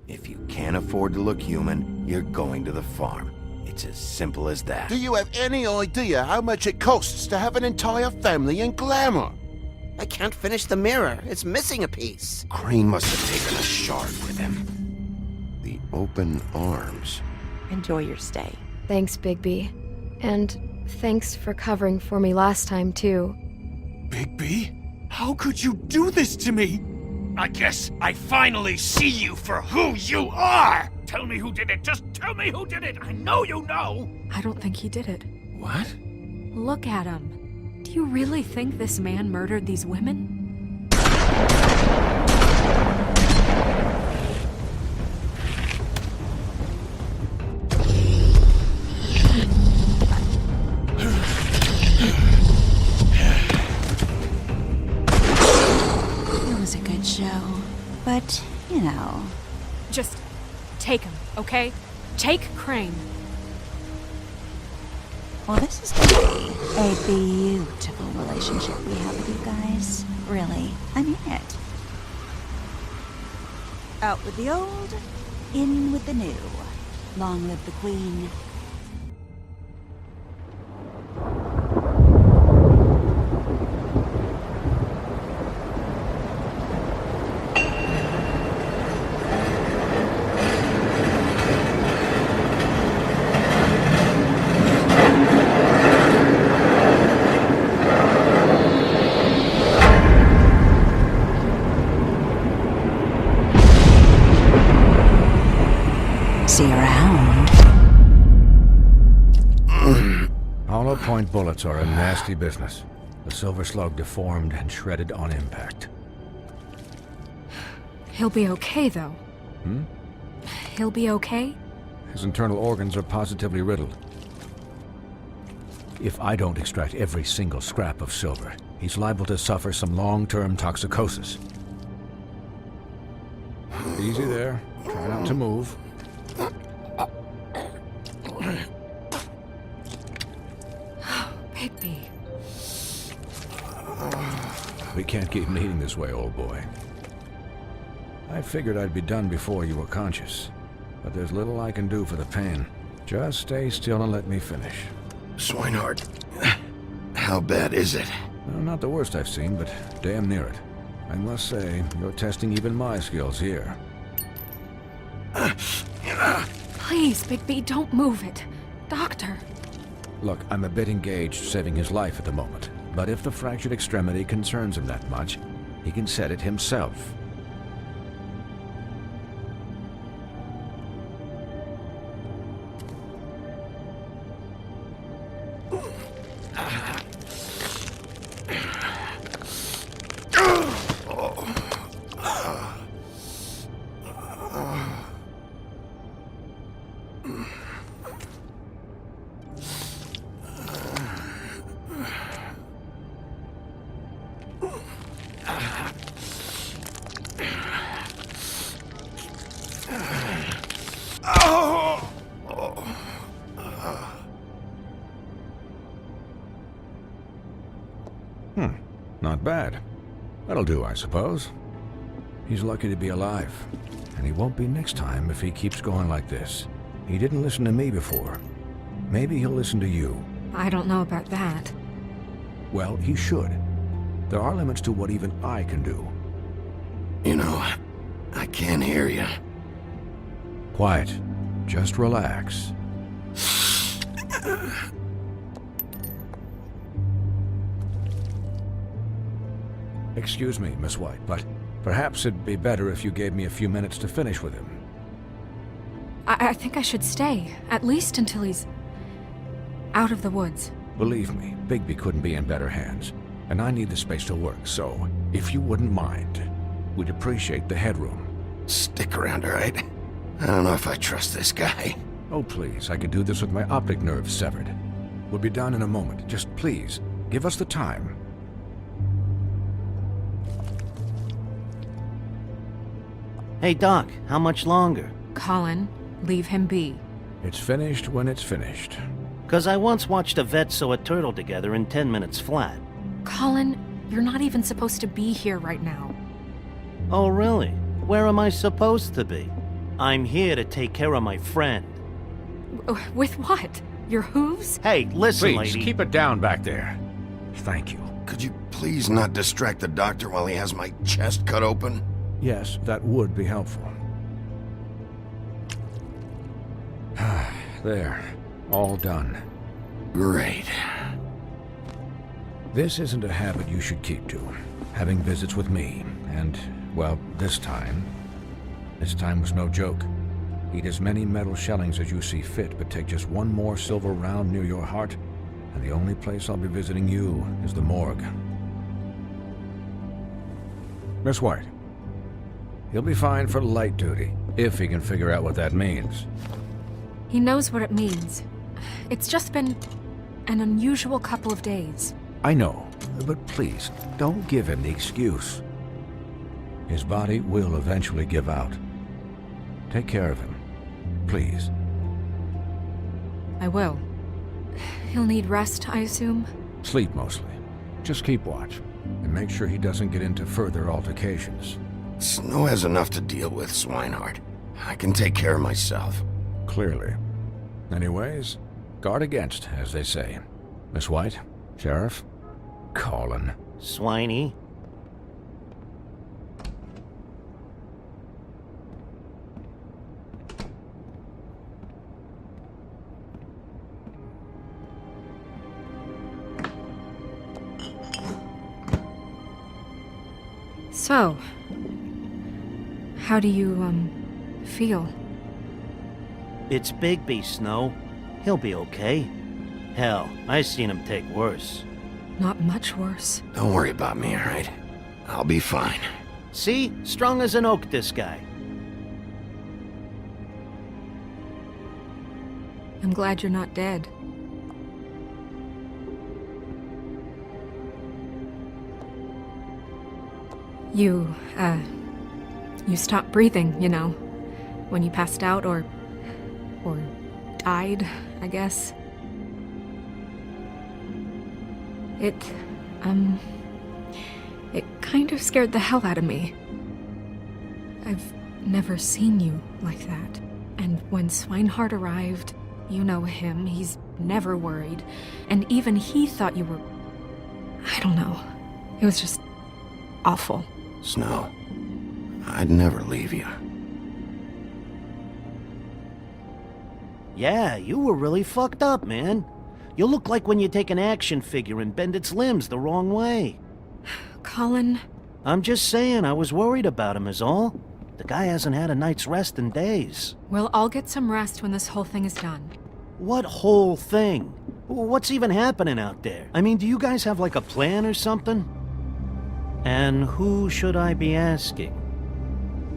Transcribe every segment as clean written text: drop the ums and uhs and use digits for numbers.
If you can't afford to look human, you're going to the farm. It's as simple as that. Do you have any idea how much it costs to have an entire family in glamour? I can't finish the mirror. It's missing a piece. Crane must have taken a shard with him. The open arms. Enjoy your stay. Thanks, Bigby. And thanks for covering for me last time, too. Bigby? How could you do this to me? I guess I finally see you for who you are! Tell me who did it! Just tell me who did it! I know you know! I don't think he did it. What? Look at him. Do you really think this man murdered these women? It was a good show, but, you know... Just take him, okay? Take Crane. Well, this is gonna be a beautiful relationship we have with you guys. Really, I mean it. Out with the old, in with the new. Long live the Queen. See you around. Hollow point bullets are a nasty business. The Silver Slug deformed and shredded on impact. He'll be okay, though. He'll be okay? His internal organs are positively riddled. If I don't extract every single scrap of silver, he's liable to suffer some long-term toxicosis. Easy there. Try not to move. Bigby. We can't keep meeting this way, old boy. I figured I'd be done before you were conscious, but there's little I can do for the pain. Just stay still and let me finish. Swinehart, how bad is it? Well, not the worst I've seen, but damn near it. I must say, you're testing even my skills here. Please, Bigby, don't move it. Doctor. Look, I'm a bit engaged saving his life at the moment, but if the fractured extremity concerns him that much, he can set it himself. Not bad. That'll do, I suppose. He's lucky to be alive, and he won't be next time if he keeps going like this. He didn't listen to me before. Maybe he'll listen to you. I don't know about that. Well, he should. There are limits to what even I can do. You know, I can't hear you. Quiet. Just relax. Excuse me, Miss White, but perhaps it'd be better if you gave me a few minutes to finish with him. I think I should stay, at least until he's out of the woods. Believe me, Bigby couldn't be in better hands, and I need the space to work, so if you wouldn't mind, we'd appreciate the headroom. Stick around, all right? I don't know if I trust this guy. Oh, please, I could do this with my optic nerve severed. We'll be done in a moment. Just please, give us the time. Hey, Doc, how much longer? Colin, leave him be. It's finished when it's finished. 'Cause I once watched a vet sew a turtle together in 10 minutes flat. Colin, you're not even supposed to be here right now. Oh, really? Where am I supposed to be? I'm here to take care of my friend. With what? Your hooves? Hey, listen, Please, lady. keep it down back there. Thank you. Could you please not distract the doctor while he has my chest cut open? Yes, that would be helpful. There. All done. Great. This isn't a habit you should keep to. Having visits with me, and, well, this time was no joke. Eat as many metal shellings as you see fit, but take just one more silver round near your heart, and the only place I'll be visiting you is the morgue. Miss White, he'll be fine for light duty, if he can figure out what that means. He knows what it means. It's just been an unusual couple of days. I know, but please, don't give him the excuse. His body will eventually give out. Take care of him, please. I will. He'll need rest, I assume? Sleep mostly. Just keep watch, and make sure he doesn't get into further altercations. Snow has enough to deal with, Swinehart. I can take care of myself. Clearly. Anyways, guard against, as they say. Miss White, Sheriff, Colin. Swiney. So, how do you, feel? It's Bigby, Snow. He'll be okay. Hell, I seen him take worse. Not much worse. Don't worry about me, all right? I'll be fine. See? Strong as an oak, this guy. I'm glad you're not dead. You stopped breathing, you know, when you passed out or died, I guess. It kind of scared the hell out of me. I've never seen you like that. And when Swinehart arrived, you know him, he's never worried. And even he thought you were... I don't know. It was just awful. Snow, I'd never leave you. Yeah, you were really fucked up, man. You look like when you take an action figure and bend its limbs the wrong way. Colin... I'm just saying, I was worried about him is all. The guy hasn't had a night's rest in days. We'll all get some rest when this whole thing is done. What whole thing? What's even happening out there? I mean, do you guys have like a plan or something? And who should I be asking?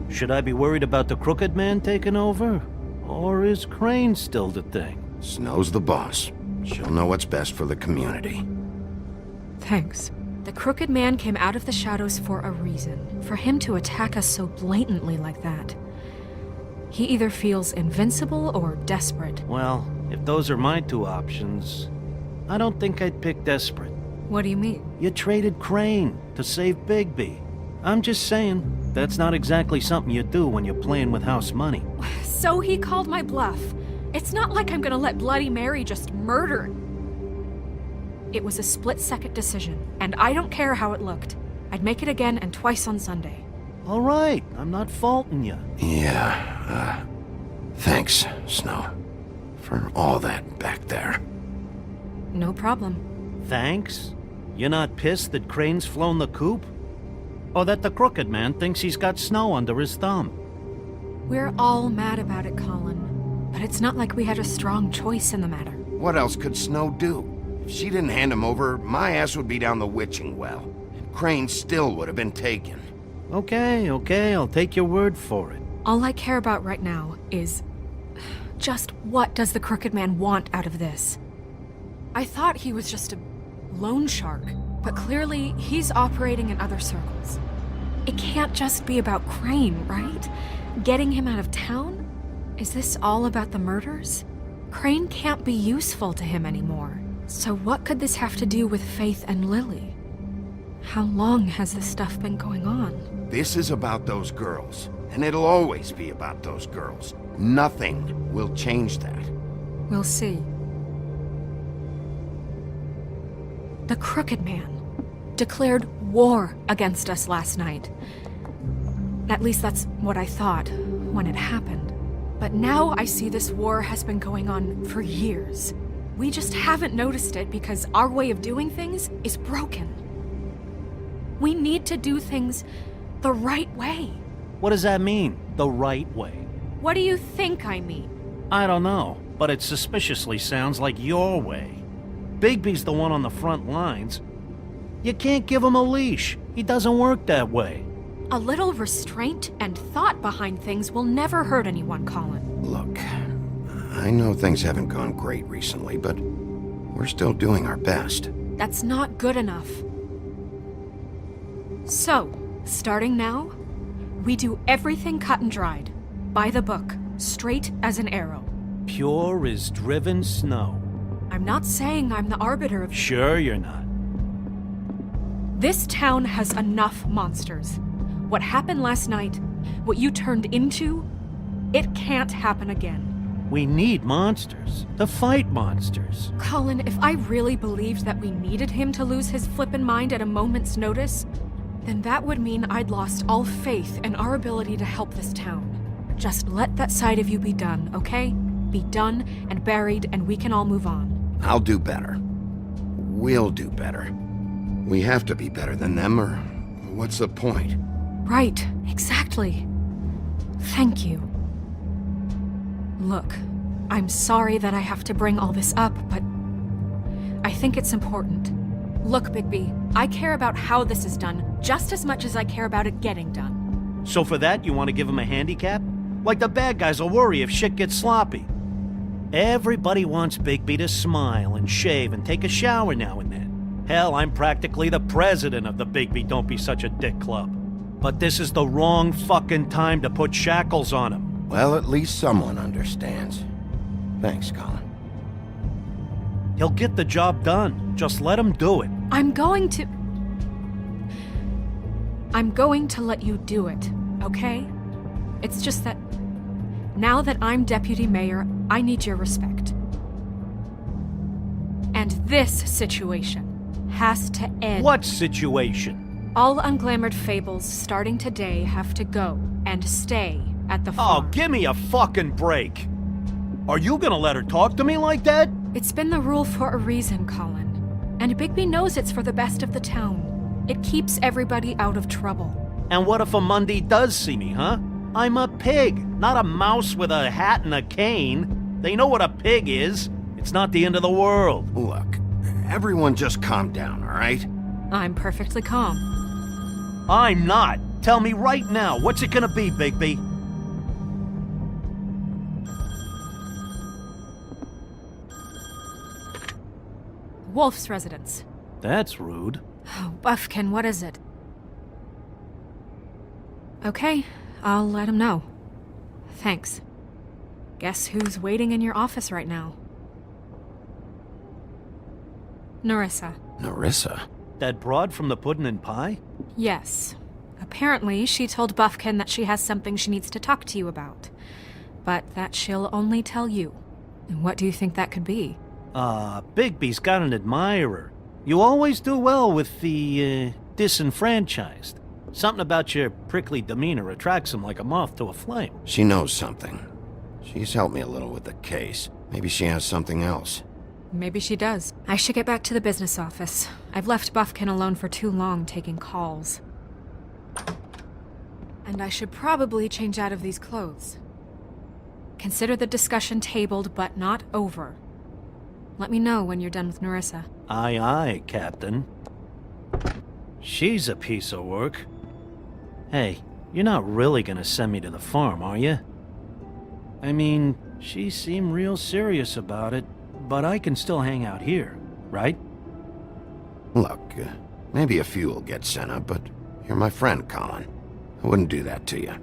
Should I be worried about the Crooked Man taking over? Or is Crane still the thing? Snow's the boss. She'll know what's best for the community. Thanks. The Crooked Man came out of the shadows for a reason. For him to attack us so blatantly like that. He either feels invincible or desperate. Well, if those are my two options, I don't think I'd pick desperate. What do you mean? You traded Crane to save Bigby. I'm just saying, that's not exactly something you do when you're playing with house money. So he called my bluff. It's not like I'm gonna let Bloody Mary just murder. It was a split-second decision, and I don't care how it looked. I'd make it again and twice on Sunday. All right, I'm not faulting you. Yeah, thanks, Snow, for all that back there. No problem. Thanks? You're not pissed that Crane's flown the coop? Or that the Crooked Man thinks he's got Snow under his thumb? We're all mad about it, Colin. But it's not like we had a strong choice in the matter. What else could Snow do? If she didn't hand him over, my ass would be down the witching well. And Crane still would have been taken. Okay, I'll take your word for it. All I care about right now is... just what does the Crooked Man want out of this? I thought he was just a loan shark, but clearly he's operating in other circles. It can't just be about Crane, right? Getting him out of town? Is this all about the murders? Crane can't be useful to him anymore. So what could this have to do with Faith and Lily? How long has this stuff been going on? This is about those girls. And it'll always be about those girls. Nothing will change that. We'll see. The Crooked Man declared war against us last night. At least that's what I thought when it happened. But now I see this war has been going on for years. We just haven't noticed it because our way of doing things is broken. We need to do things the right way. What does that mean, the right way? What do you think I mean? I don't know, but it suspiciously sounds like your way. Bigby's the one on the front lines. You can't give him a leash. He doesn't work that way. A little restraint and thought behind things will never hurt anyone, Colin. Look, I know things haven't gone great recently, but we're still doing our best. That's not good enough. So, starting now, we do everything cut and dried. By the book, straight as an arrow. Pure as driven snow. I'm not saying I'm the arbiter of... Sure you're not. This town has enough monsters. What happened last night, what you turned into, it can't happen again. We need monsters. To fight monsters. Colin, if I really believed that we needed him to lose his flippin' mind at a moment's notice, then that would mean I'd lost all faith in our ability to help this town. Just let that side of you be done, okay? Be done and buried, and we can all move on. I'll do better. We'll do better. We have to be better than them, or what's the point? Right, exactly. Thank you. Look, I'm sorry that I have to bring all this up, but I think it's important. Look, Bigby, I care about how this is done just as much as I care about it getting done. So for that, you want to give him a handicap? Like the bad guys will worry if shit gets sloppy. Everybody wants Bigby to smile and shave and take a shower now and then. Hell, I'm practically the president of the Bigby Don't Be Such a Dick Club. But this is the wrong fucking time to put shackles on him. Well, at least someone understands. Thanks, Colin. He'll get the job done. Just let him do it. I'm going to let you do it, okay? It's just that now that I'm deputy mayor, I need your respect. And this situation has to end. What situation? All unglamored fables starting today have to go and stay at the Oh, farm. give me a fucking break. Are you gonna let her talk to me like that? It's been the rule for a reason, Colin. And Bigby knows it's for the best of the town. It keeps everybody out of trouble. And what if a Monday does see me, huh? I'm a pig, not a mouse with a hat and a cane. They know what a pig is. It's not the end of the world. Look, everyone just calm down, all right? I'm perfectly calm. I'm not. Tell me right now, what's it gonna be, Bigby? Wolf's residence. That's rude. Oh, Buffkin, what is it? Okay, I'll let him know. Thanks. Guess who's waiting in your office right now? Narissa. Narissa? That broad from the puddin' and pie? Yes. Apparently, she told Buffkin that she has something she needs to talk to you about. But that she'll only tell you. And what do you think that could be? Bigby's got an admirer. You always do well with the, disenfranchised. Something about your prickly demeanor attracts him like a moth to a flame. She knows something. She's helped me a little with the case. Maybe she has something else. Maybe she does. I should get back to the business office. I've left Buffkin alone for too long taking calls. And I should probably change out of these clothes. Consider the discussion tabled but not over. Let me know when you're done with Narissa. Aye, aye, Captain. She's a piece of work. Hey, you're not really gonna send me to the farm, are you? I mean, she seemed real serious about it, but I can still hang out here, right? Look, maybe a few will get sent up, but you're my friend, Colin. I wouldn't do that to you.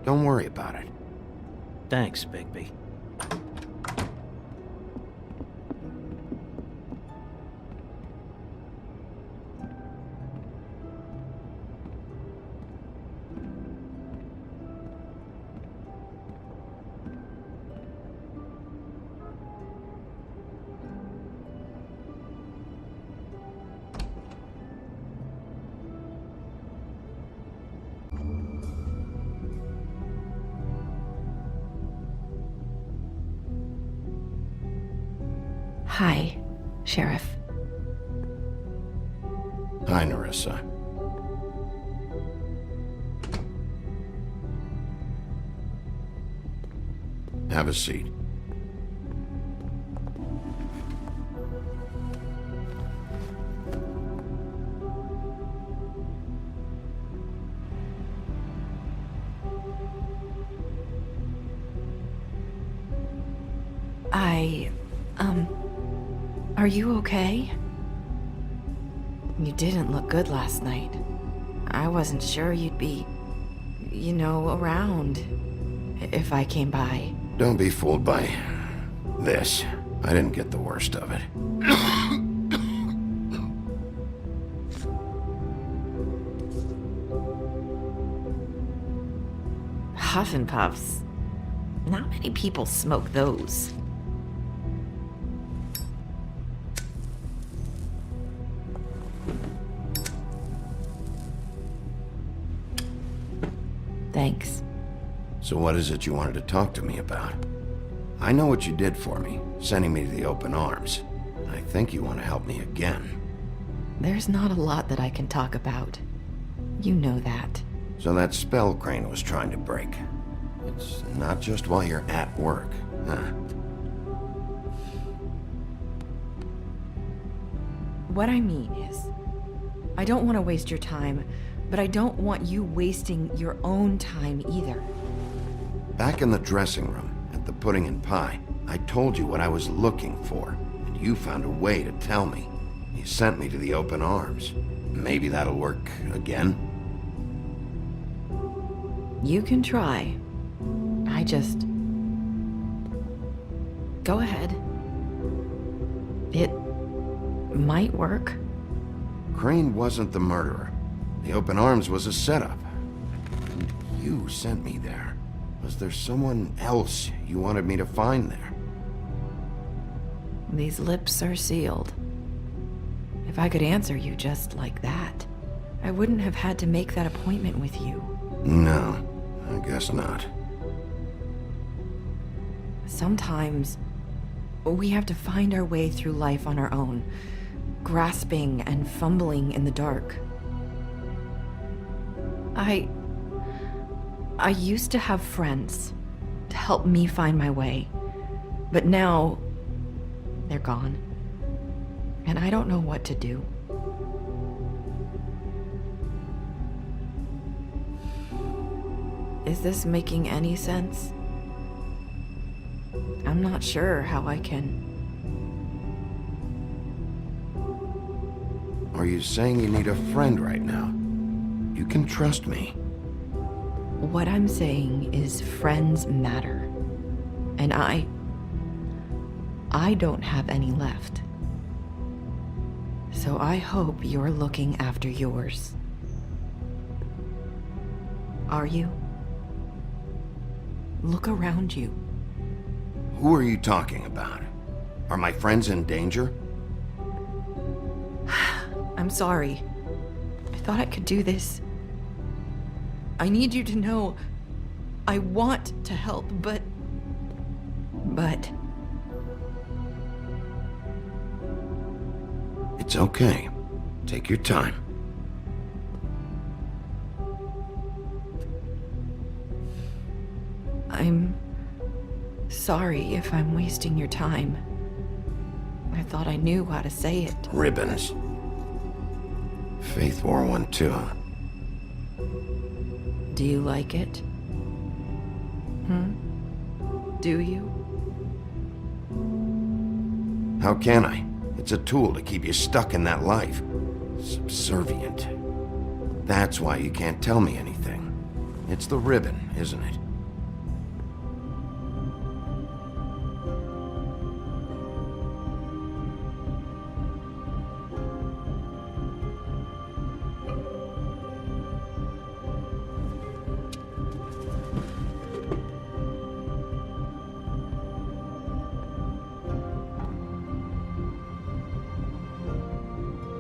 Don't worry about it. Thanks, Bigby. Hi, Sheriff. Hi, Nerissa. Have a seat. Are you okay? You didn't look good last night. I wasn't sure you'd be, around if I came by. Don't be fooled by this. I didn't get the worst of it. Huff and Puffs. Not many people smoke those. Thanks. So what is it you wanted to talk to me about? I know what you did for me, sending me to the open arms. I think you want to help me again. There's not a lot that I can talk about. You know that. So that spell Crane was trying to break. It's not just while you're at work, huh? What I mean is, I don't want to waste your time, but I don't want you wasting your own time either. Back in the dressing room, at the pudding and pie, I told you what I was looking for, and you found a way to tell me. You sent me to the open arms. Maybe that'll work again? You can try. I just... Go ahead. It might work. Crane wasn't the murderer. The open arms was a setup. And you sent me there. Was there someone else you wanted me to find there? These lips are sealed. If I could answer you just like that, I wouldn't have had to make that appointment with you. No, I guess not. Sometimes, we have to find our way through life on our own, grasping and fumbling in the dark. I used to have friends to help me find my way, but now they're gone, and I don't know what to do. Is this making any sense? I'm not sure how I can... Are you saying you need a friend right now? You can trust me. What I'm saying is friends matter. And I don't have any left. So I hope you're looking after yours. Are you? Look around you. Who are you talking about? Are my friends in danger? I'm sorry. I thought I could do this. I need you to know I want to help, but... It's okay. Take your time. I'm sorry if I'm wasting your time. I thought I knew how to say it. Ribbons. Faith 412. Do you like it? Do you? How can I? It's a tool to keep you stuck in that life. Subservient. That's why you can't tell me anything. It's the ribbon, isn't it?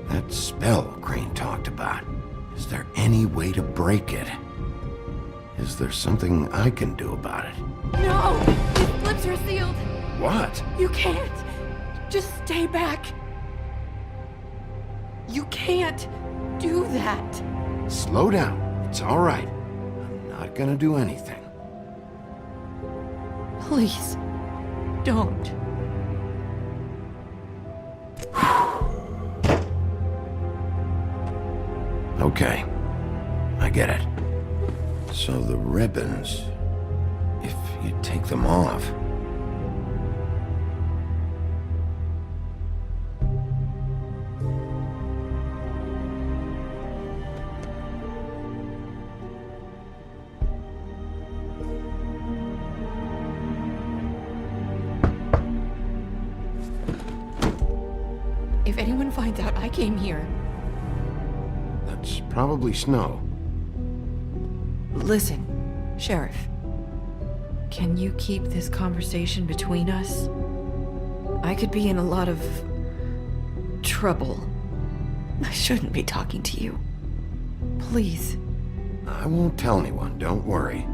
That spell Crane talked about. Is there any way to break it? Is there something I can do about it? No! These lips are sealed! What? You can't! Just stay back. You can't do that. Slow down. It's all right. I'm not gonna do anything. Please, don't. Okay. I get it. So the ribbons, if you take them off... If anyone finds out I came here... That's probably Snow. Listen, Sheriff. Can you keep this conversation between us? I could be in a lot of... trouble. I shouldn't be talking to you. Please. I won't tell anyone, don't worry.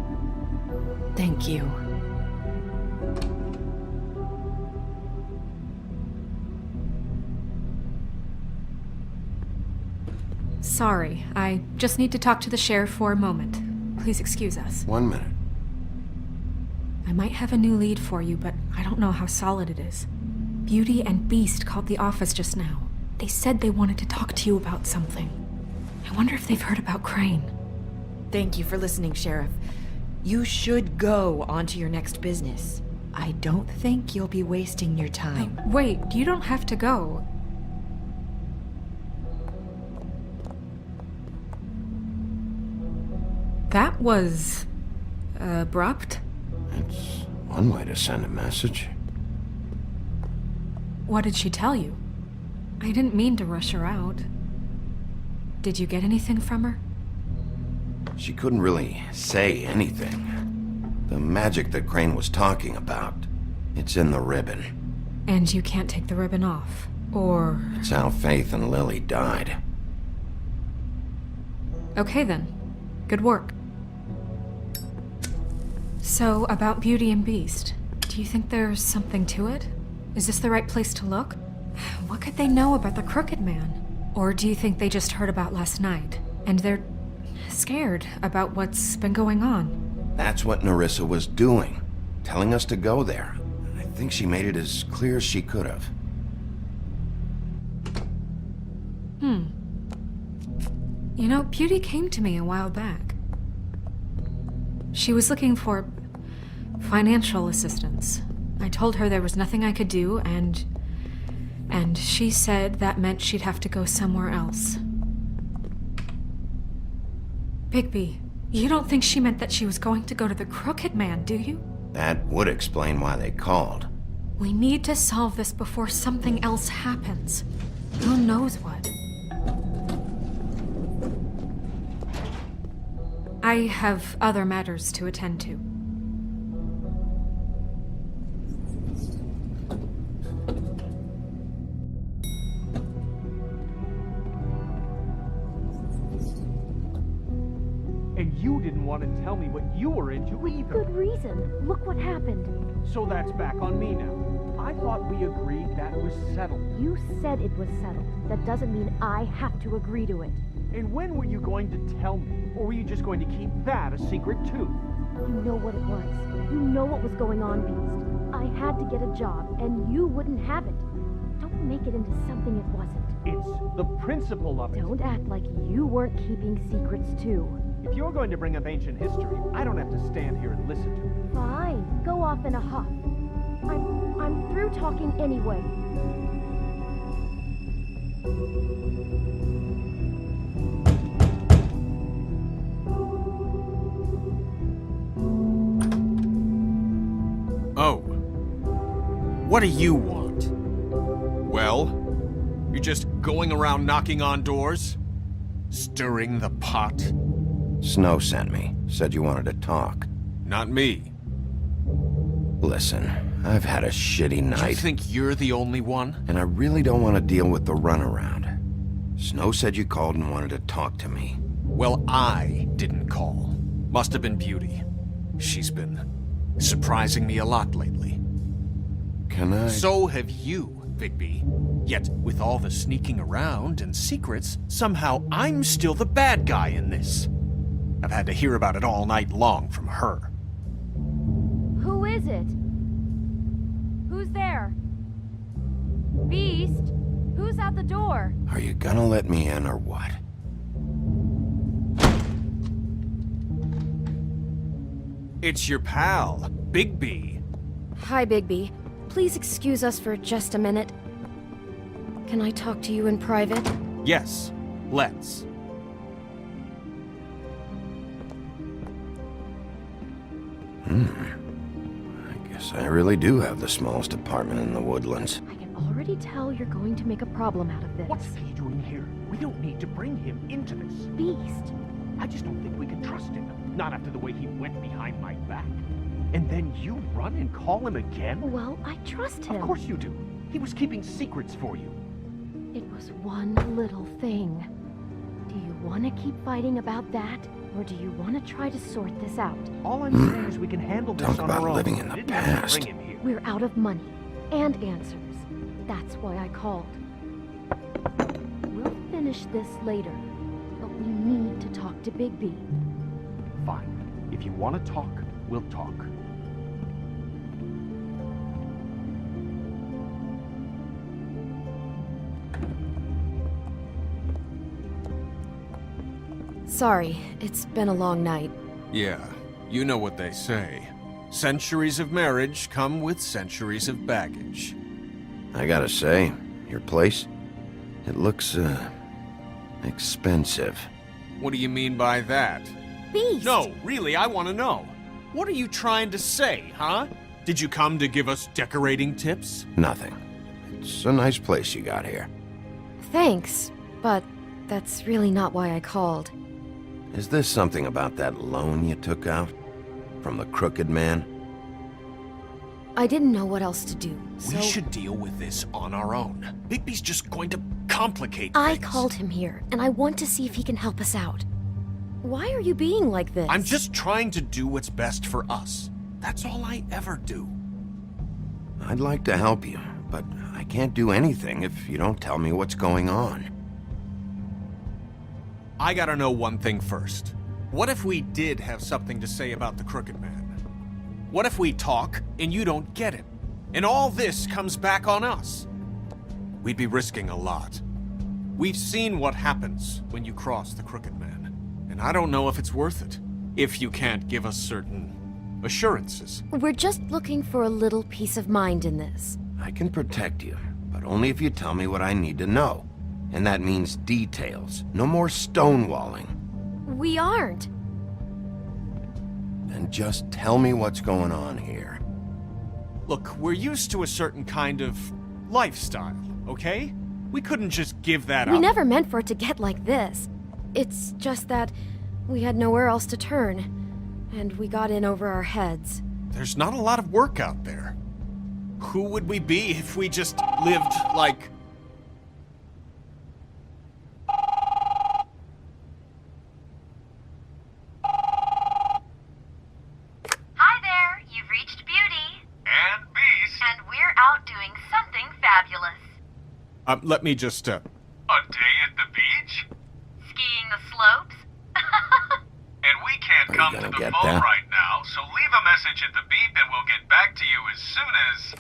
Thank you. Sorry, I just need to talk to the sheriff for a moment. Please excuse us. 1 minute. I might have a new lead for you, but I don't know how solid it is. Beauty and Beast called the office just now. They said they wanted to talk to you about something. I wonder if they've heard about Crane. Thank you for listening, Sheriff. You should go on to your next business. I don't think you'll be wasting your time. Wait, you don't have to go. That was... abrupt? It's one way to send a message. What did she tell you? I didn't mean to rush her out. Did you get anything from her? She couldn't really say anything. The magic that Crane was talking about, it's in the ribbon. And you can't take the ribbon off, or... It's how Faith and Lily died. Okay then. Good work. So, about Beauty and Beast, do you think there's something to it? Is this the right place to look? What could they know about the Crooked Man? Or do you think they just heard about last night, and they're scared about what's been going on? That's what Nerissa was doing, telling us to go there. I think she made it as clear as she could have. You know, Beauty came to me a while back. She was looking for financial assistance. I told her there was nothing I could do, and she said that meant she'd have to go somewhere else. Bigby, you don't think she meant that she was going to go to the Crooked Man, do you? That would explain why they called. We need to solve this before something else happens. Who knows what? I have other matters to attend to. And you didn't want to tell me what you were into either. Good reason. Look what happened. So that's back on me now. I thought we agreed that was settled. You said it was settled. That doesn't mean I have to agree to it. And when were you going to tell me? Or were you just going to keep that a secret too? You know what it was. You know what was going on, Beast. I had to get a job, and you wouldn't have it. Don't make it into something it wasn't. It's the principle of it. Don't act like you weren't keeping secrets too. If you're going to bring up ancient history, I don't have to stand here and listen to it. Fine. Go off in a huff. I'm through talking anyway. Oh. What do you want? Well, you're just going around knocking on doors? Stirring the pot? Snow sent me. Said you wanted to talk. Not me. Listen, I've had a shitty night. You think you're the only one? And I really don't want to deal with the runaround. Snow said you called and wanted to talk to me. Well, I didn't call. Must have been Beauty. She's been surprising me a lot lately. Can I... So have you. Bigby. Yet, with all the sneaking around and secrets, somehow I'm still the bad guy in this. I've had to hear about it all night long from her. Who is it? Who's there? Beast? Who's at the door? Are you gonna let me in or what? It's your pal, Bigby. Hi, Bigby. Please excuse us for just a minute. Can I talk to you in private? Yes, let's. I guess I really do have the smallest apartment in the Woodlands. I can already tell you're going to make a problem out of this. What's he doing here? We don't need to bring him into this. Beast? I just don't think we can trust him. Not after the way he went behind my back. And then you run and call him again? Well, I trust him. Of course you do. He was keeping secrets for you. It was one little thing. Do you want to keep fighting about that? Or do you want to try to sort this out? All I'm saying is we can handle this Talk on about our own. living in the We didn't have to past. bring him here. We're out of money and answers. That's why I called. We'll finish this later, but we need to talk to Bigby. Fine. If you want to talk, we'll talk. Sorry, it's been a long night. Yeah, you know what they say. Centuries of marriage come with centuries of baggage. I gotta say, your place, it looks, expensive. What do you mean by that? Beast! No, really, I want to know. What are you trying to say, huh? Did you come to give us decorating tips? Nothing. It's a nice place you got here. Thanks, but that's really not why I called. Is this something about that loan you took out? From the crooked man? I didn't know what else to do, so... We should deal with this on our own. Bigby's just going to complicate I things. called him here, and I want to see if he can help us out. Why are you being like this? I'm just trying to do what's best for us. That's all I ever do. I'd like to help you, but I can't do anything if you don't tell me what's going on. I gotta know one thing first. What if we did have something to say about the Crooked Man? What if we talk and you don't get him? And all this comes back on us? We'd be risking a lot. We've seen what happens when you cross the Crooked Man, and I don't know if it's worth it, if you can't give us certain assurances. We're just looking for a little peace of mind in this. I can protect you, but only if you tell me what I need to know. And that means details. No more stonewalling. We aren't. Then just tell me what's going on here. Look, we're used to a certain kind of lifestyle, okay? We couldn't just give that up. We never meant for it to get like this. It's just that we had nowhere else to turn, and we got in over our heads. There's not a lot of work out there. Who would we be if we just lived like... Hi there, you've reached Beauty. And Beast. And we're out doing something fabulous. Let me just, A day at the beach? Skiing the slopes? And we can't Are you come gonna to the get phone that? right now, so leave a message at the beep and we'll get back to you as soon as...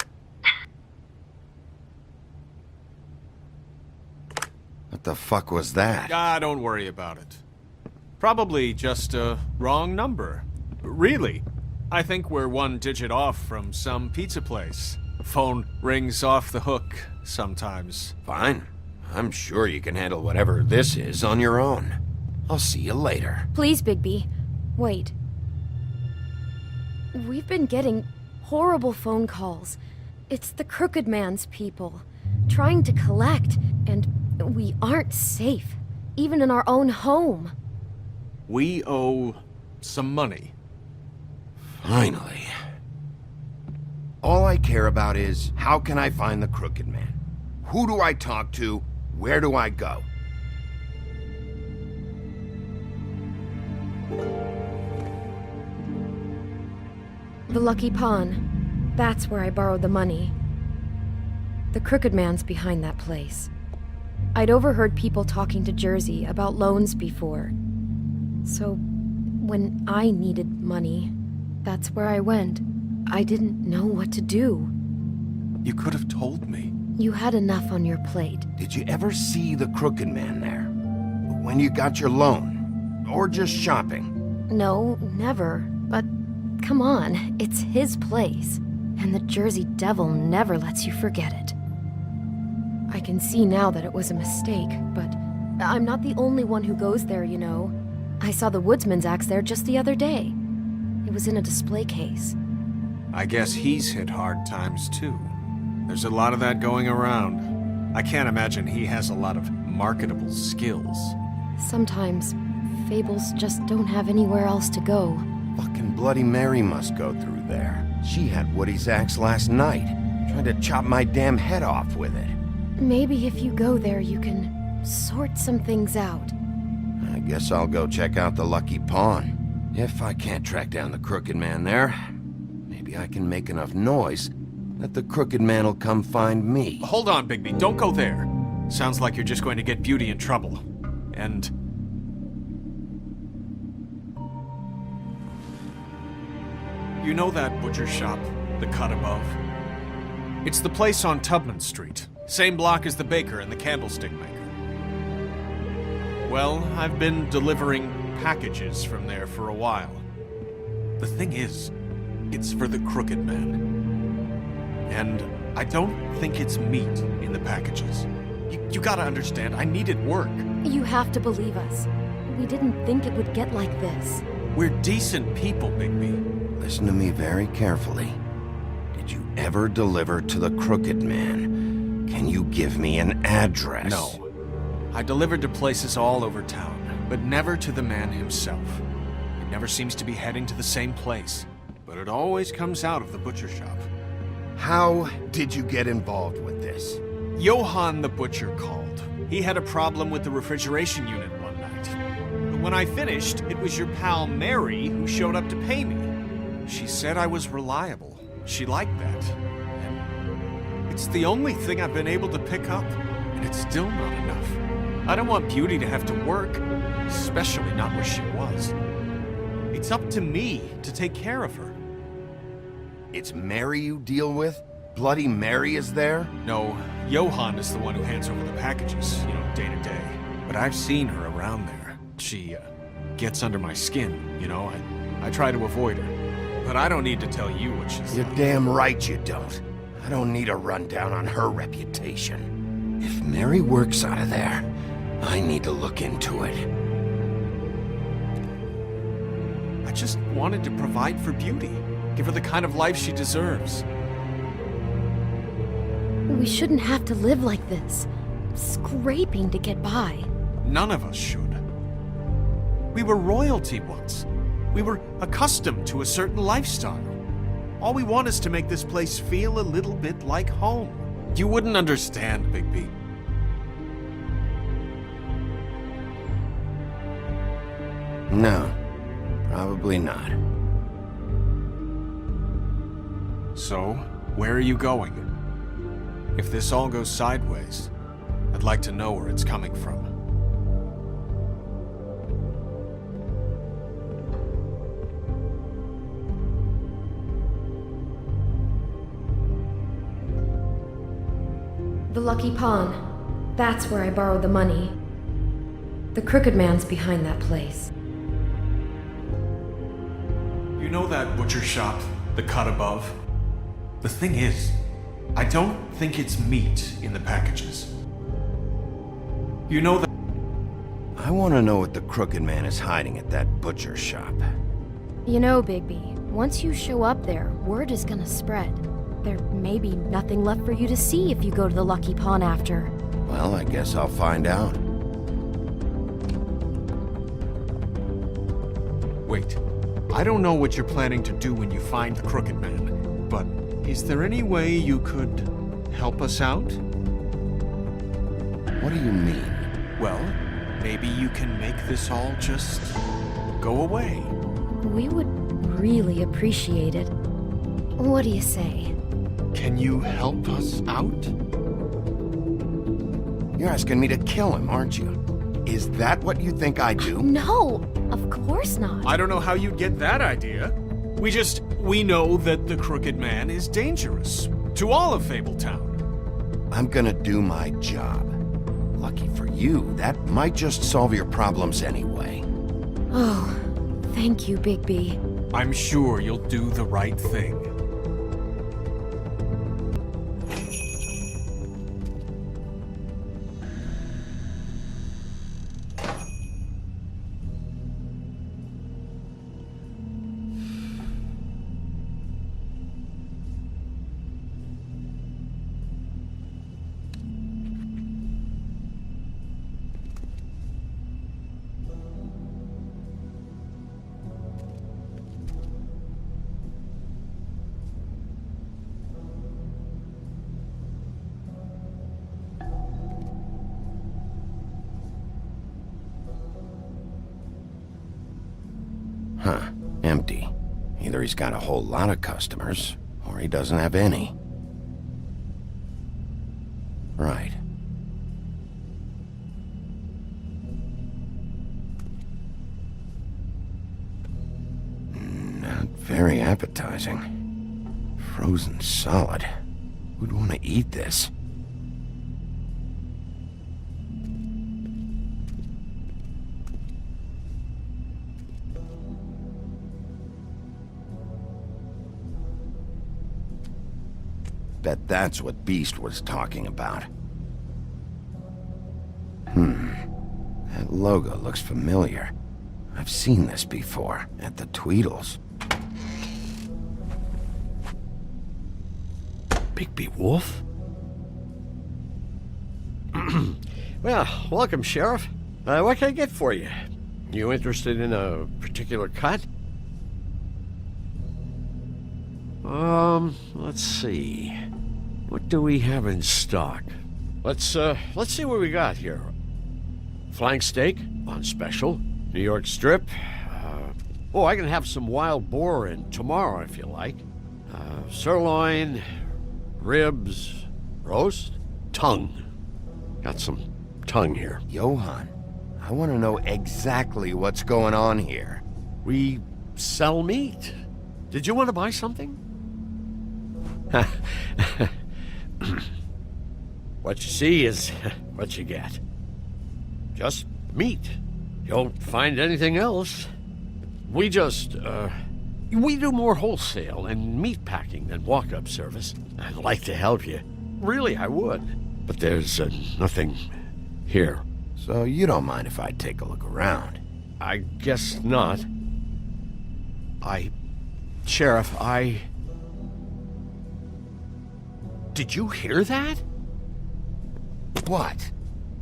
What the fuck was that? don't worry about it. Probably just a wrong number. Really, I think we're one digit off from some pizza place. Phone rings off the hook sometimes. Fine. I'm sure you can handle whatever this is on your own. I'll see you later. Please, Bigby. Wait. We've been getting horrible phone calls. It's the Crooked Man's people, trying to collect, and we aren't safe, even in our own home. We owe some money. Finally. All I care about is, how can I find the Crooked Man? Who do I talk to? Where do I go? The Lucky Pawn. That's where I borrowed the money. The Crooked Man's behind that place. I'd overheard people talking to Jersey about loans before. So, when I needed money, that's where I went. I didn't know what to do. You could have told me. You had enough on your plate. Did you ever see the Crooked Man there? When you got your loan? Or just shopping? No, never. But come on, it's his place. And the Jersey Devil never lets you forget it. I can see now that it was a mistake, but I'm not the only one who goes there, you know. I saw the woodsman's axe there just the other day. It was in a display case. I guess he's hit hard times too. There's a lot of that going around. I can't imagine he has a lot of marketable skills. Sometimes, fables just don't have anywhere else to go. Fucking Bloody Mary must go through there. She had Woody's axe last night, trying to chop my damn head off with it. Maybe if you go there, you can sort some things out. I guess I'll go check out the Lucky Pawn. If I can't track down the Crooked Man there, maybe I can make enough noise that the Crooked Man will come find me. Hold on, Bigby. Don't go there. Sounds like you're just going to get Beauty in trouble. And... you know that butcher shop, the cut above? It's the place on Tubman Street. Same block as the baker and the candlestick maker. Well, I've been delivering packages from there for a while. The thing is, it's for the Crooked Man. And I don't think it's meat in the packages. You gotta understand, I needed work. You have to believe us. We didn't think it would get like this. We're decent people, Bigby. Listen to me very carefully. Did you ever deliver to the Crooked Man? Can you give me an address? No. I delivered to places all over town, but never to the man himself. It never seems to be heading to the same place, but it always comes out of the butcher shop. How did you get involved with this? Johann the butcher called. He had a problem with the refrigeration unit one night. But when I finished, it was your pal Mary who showed up to pay me. She said I was reliable. She liked that. And it's the only thing I've been able to pick up, and it's still not enough. I don't want Beauty to have to work, especially not where she was. It's up to me to take care of her. It's Mary you deal with? Bloody Mary is there? No, Johann is the one who hands over the packages, day to day. But I've seen her around there. She, gets under my skin, I try to avoid her. But I don't need to tell you what she's You're like. damn right you don't. I don't need a rundown on her reputation. If Mary works out of there, I need to look into it. I just wanted to provide for Beauty. Give her the kind of life she deserves. We shouldn't have to live like this, scraping to get by. None of us should. We were royalty once. We were accustomed to a certain lifestyle. All we want is to make this place feel a little bit like home. You wouldn't understand, Bigby. No, probably not. So, where are you going? If this all goes sideways, I'd like to know where it's coming from. The Lucky Pawn. That's where I borrowed the money. The Crooked Man's behind that place. You know that butcher shop, the cut above? The thing is, I don't think it's meat in the packages. You know that... I want to know what the Crooked Man is hiding at that butcher shop. You know, Bigby, once you show up there, word is gonna spread. There may be nothing left for you to see if you go to the Lucky Pawn after. Well, I guess I'll find out. Wait, I don't know what you're planning to do when you find the Crooked Man, but is there any way you could help us out? What do you mean? Well, maybe you can make this all just go away. We would really appreciate it. What do you say? Can you help us out? You're asking me to kill him, aren't you? Is that what you think I do? No, of course not. I don't know how you'd get that idea. We know that the Crooked Man is dangerous to all of Fabletown. I'm gonna do my job. Lucky for you, that might just solve your problems anyway. Oh, thank you, Bigby. I'm sure you'll do the right thing. Huh. Empty. Either he's got a whole lot of customers, or he doesn't have any. Right. Not very appetizing. Frozen solid. Who'd want to eat this? Bet that's what Beast was talking about. That logo looks familiar. I've seen this before, at the Tweedles. Bigby Wolf? Well, welcome, Sheriff. What can I get for you? You interested in a particular cut? Let's see. What do we have in stock? Let's see what we got here. Flank steak on special. New York strip. I can have some wild boar in tomorrow if you like. Sirloin, ribs, roast, tongue. Got some tongue here. Johann, I want to know exactly what's going on here. We sell meat. Did you want to buy something? What you see is what you get. Just meat. You won't find anything else. We do more wholesale and meat packing than walk-up service. I'd like to help you. Really, I would. But there's nothing here. So you don't mind if I take a look around? I guess not. Sheriff, Did you hear that? What?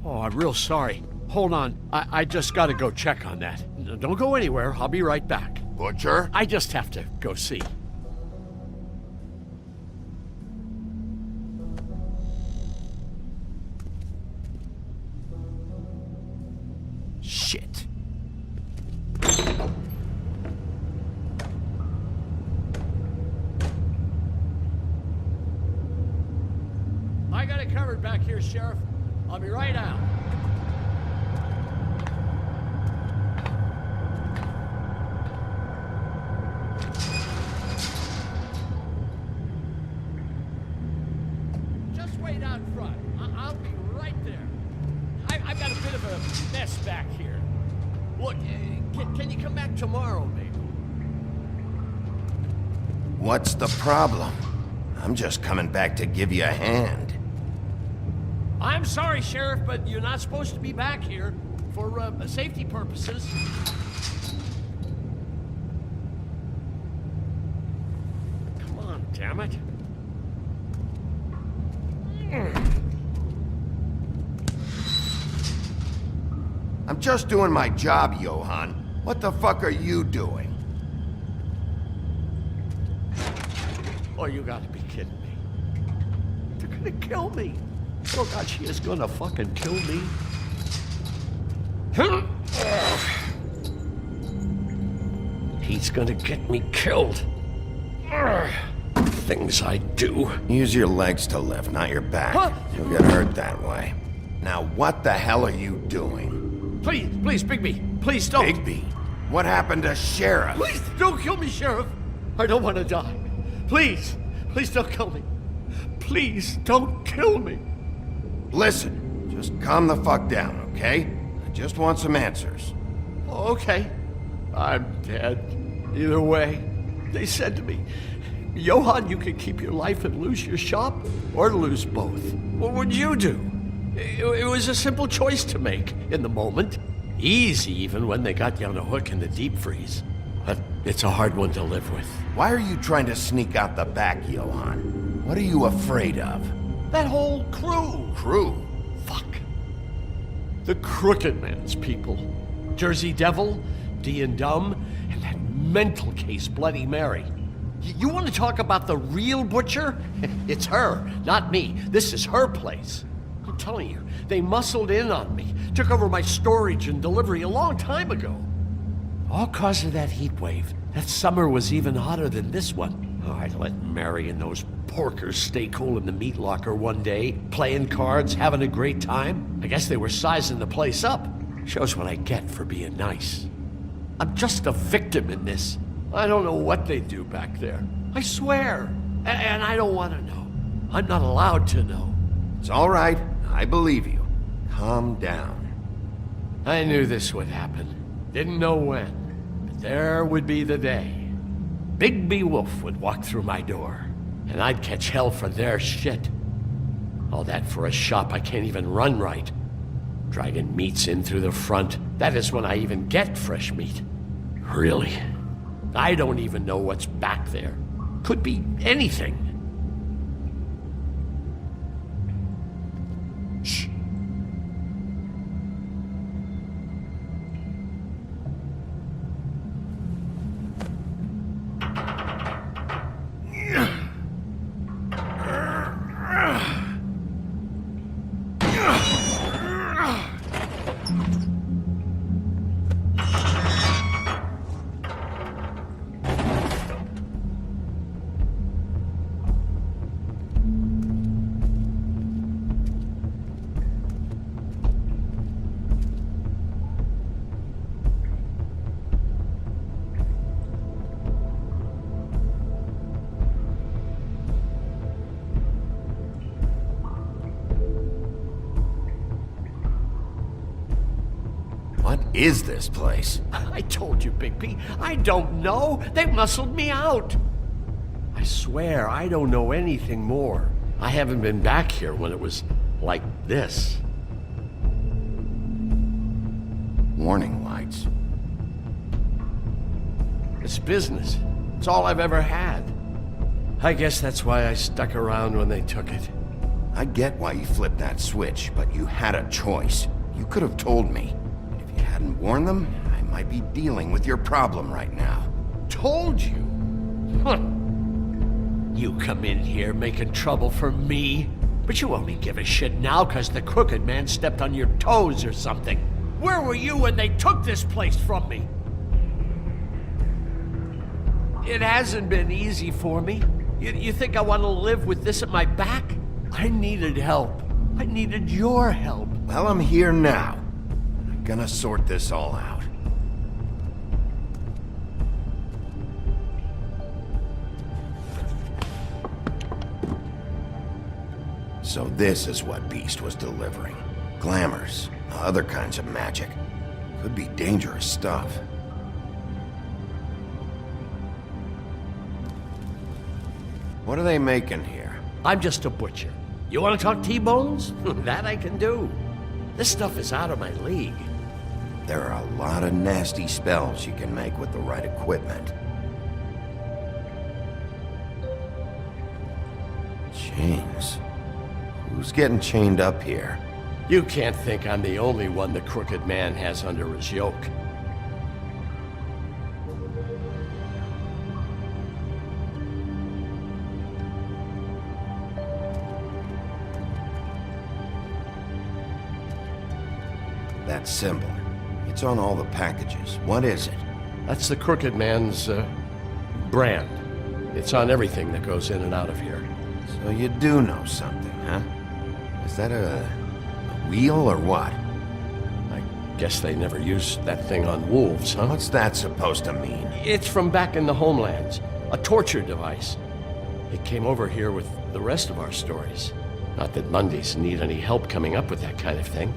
Oh, I'm real sorry. Hold on. I just gotta go check on that. Don't go anywhere. I'll be right back. Butcher? I just have to go see. Shit. I got it covered back here, Sheriff. I'll be right out. Just wait out front. I'll be right there. I've got a bit of a mess back here. Look, can you come back tomorrow, maybe? What's the problem? I'm just coming back to give you a hand. I'm sorry, Sheriff, but you're not supposed to be back here for safety purposes. Come on, damn it. I'm just doing my job, Johann. What the fuck are you doing? Oh, you gotta be kidding me. They're gonna kill me. Oh, God, she is gonna fucking kill me. He's gonna get me killed. Things I do. Use your legs to lift, not your back. Huh? You'll get hurt that way. Now what the hell are you doing? Please, Bigby, please don't. Bigby? What happened to Sheriff? Please don't kill me, Sheriff. I don't want to die. Please don't kill me. Please don't kill me. Listen, just calm the fuck down, okay? I just want some answers. Okay, I'm dead. Either way, they said to me, Johann, you can keep your life and lose your shop, or lose both. What would you do? It was a simple choice to make in the moment. Easy, even when they got you on a hook in the deep freeze. But it's a hard one to live with. Why are you trying to sneak out the back, Johann? What are you afraid of? That whole crew. Crew? Fuck. The Crooked Man's people. Jersey Devil, D and Dumb, and that mental case Bloody Mary. You want to talk about the real butcher? It's her, not me. This is her place. I'm telling you, they muscled in on me, took over my storage and delivery a long time ago. All cause of that heat wave. That summer was even hotter than this one. Oh, I'd let Mary and those porkers stay cool in the meat locker one day, playing cards, having a great time. I guess they were sizing the place up. Shows what I get for being nice. I'm just a victim in this. I don't know what they do back there. I swear. And I don't want to know. I'm not allowed to know. It's all right. I believe you. Calm down. I knew this would happen. Didn't know when. But there would be the day. Bigby Wolf would walk through my door. And I'd catch hell for their shit. All that for a shop I can't even run right. Dragging meats in through the front. That is when I even get fresh meat. Really? I don't even know what's back there. Could be anything. Shh. What is this place? I told you, Bigby. I don't know. They muscled me out. I swear I don't know anything more. I haven't been back here when it was like this. Warning lights. It's business. It's all I've ever had. I guess that's why I stuck around when they took it. I get why you flipped that switch, but you had a choice. You could have told me. If you hadn't warned them, I might be dealing with your problem right now. Told you? Huh. You come in here making trouble for me, but you only give a shit now because the Crooked Man stepped on your toes or something. Where were you when they took this place from me? It hasn't been easy for me. You think I want to live with this at my back? I needed help. I needed your help. Well, I'm here now. I'm gonna sort this all out. So this is what Beast was delivering. Glamours, other kinds of magic. Could be dangerous stuff. What are they making here? I'm just a butcher. You want to talk T-bones? That I can do. This stuff is out of my league. There are a lot of nasty spells you can make with the right equipment. Chains. Who's getting chained up here? You can't think I'm the only one the Crooked Man has under his yoke. That symbol. It's on all the packages. What is it? That's the Crooked Man's, brand. It's on everything that goes in and out of here. So you do know something, huh? Is that a Real or what? I guess they never used that thing on wolves, huh? What's that supposed to mean? It's from back in the homelands. A torture device. It came over here with the rest of our stories. Not that Mondays need any help coming up with that kind of thing.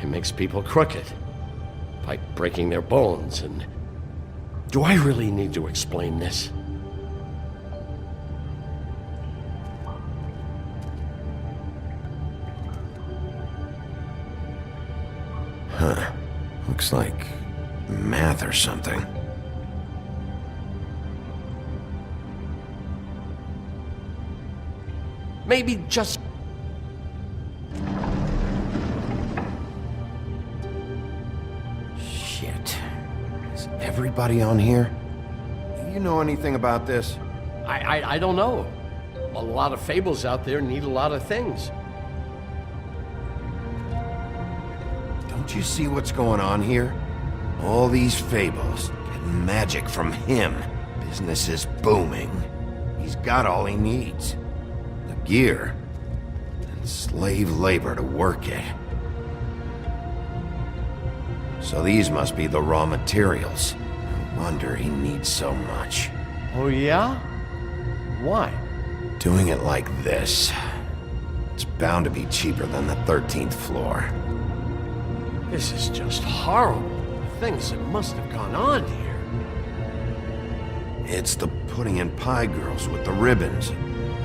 It makes people crooked. Like breaking their bones and... Do I really need to explain this? Huh. Looks like math or something. Maybe just... Shit. Is everybody on here? Do you know anything about this? I don't know. A lot of fables out there need a lot of things. Don't you see what's going on here? All these fables, getting magic from him. Business is booming. He's got all he needs. The gear, and slave labor to work it. So these must be the raw materials. No wonder he needs so much. Oh yeah? Why? Doing it like this, it's bound to be cheaper than the 13th floor. This is just horrible. The things that must have gone on here. It's the pudding and pie girls with the ribbons.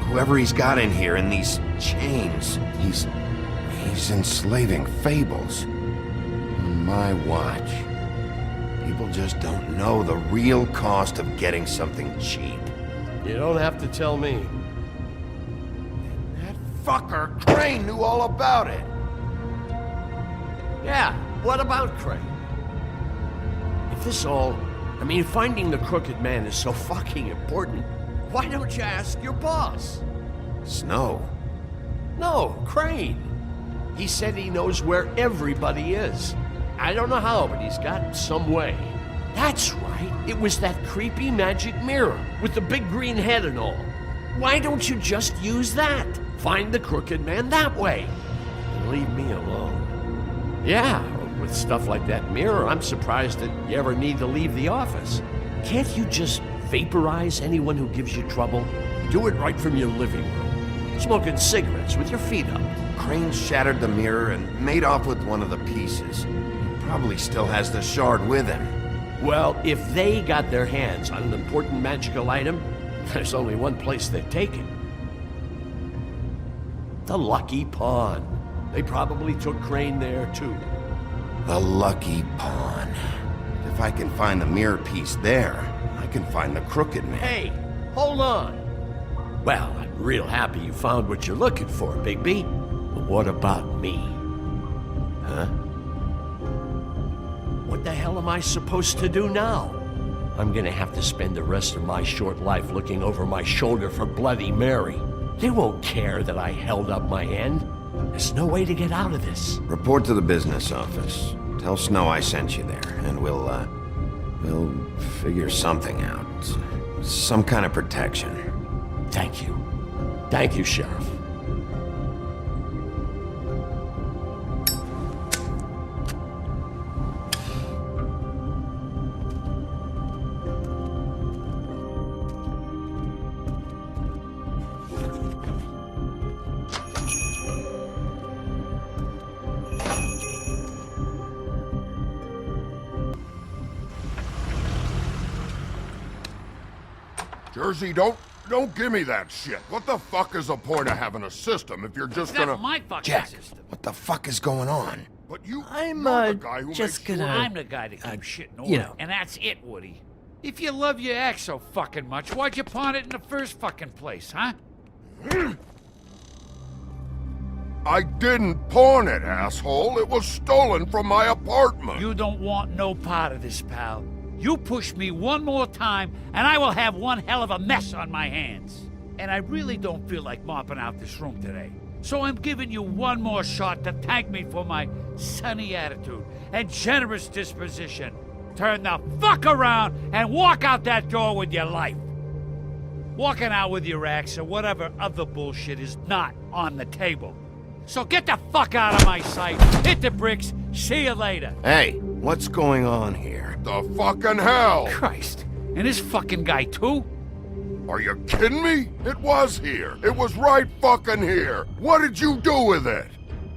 Whoever he's got in here in these chains, he's enslaving fables. On my watch. People just don't know the real cost of getting something cheap. You don't have to tell me. That fucker Crane knew all about it. Yeah, what about Crane? If this all... I mean, finding the crooked man is so fucking important, why don't you ask your boss? Snow? No, Crane. He said he knows where everybody is. I don't know how, but he's got some way. That's right. It was that creepy magic mirror with the big green head and all. Why don't you just use that? Find the crooked man that way. And leave me alone. Yeah, with stuff like that mirror, I'm surprised that you ever need to leave the office. Can't you just vaporize anyone who gives you trouble? Do it right from your living room. Smoking cigarettes with your feet up. Crane shattered the mirror and made off with one of the pieces. He probably still has the shard with him. Well, if they got their hands on an important magical item, there's only one place they'd take it. The Lucky Pawn. They probably took Crane there, too. The Lucky Pawn. If I can find the mirror piece there, I can find the crooked man. Hey, hold on. Well, I'm real happy you found what you're looking for, Bigby. But what about me? Huh? What the hell am I supposed to do now? I'm gonna have to spend the rest of my short life looking over my shoulder for Bloody Mary. They won't care that I held up my end. There's no way to get out of this. Report to the business office. Tell Snow I sent you there, and we'll figure something out. Some kind of protection. Thank you. Thank you, Sheriff. Jersey, don't give me that shit. What the fuck is the point of having a system if you're just gonna... That's my fucking Jack, system. what the fuck is going on? But you're the guy who just makes gonna... sure... I'm the guy that keeps shit in order. And that's it, Woody. If you love your ex so fucking much, why'd you pawn it in the first fucking place, huh? I didn't pawn it, asshole. It was stolen from my apartment. You don't want no part of this, pal. You push me one more time, and I will have one hell of a mess on my hands. And I really don't feel like mopping out this room today. So I'm giving you one more shot to thank me for my sunny attitude and generous disposition. Turn the fuck around and walk out that door with your life. Walking out with your ex or whatever other bullshit is not on the table. So get the fuck out of my sight. Hit the bricks. See you later. Hey, what's going on here? The fucking hell! Christ. And this fucking guy, too? Are you kidding me? It was here. It was right fucking here. What did you do with it?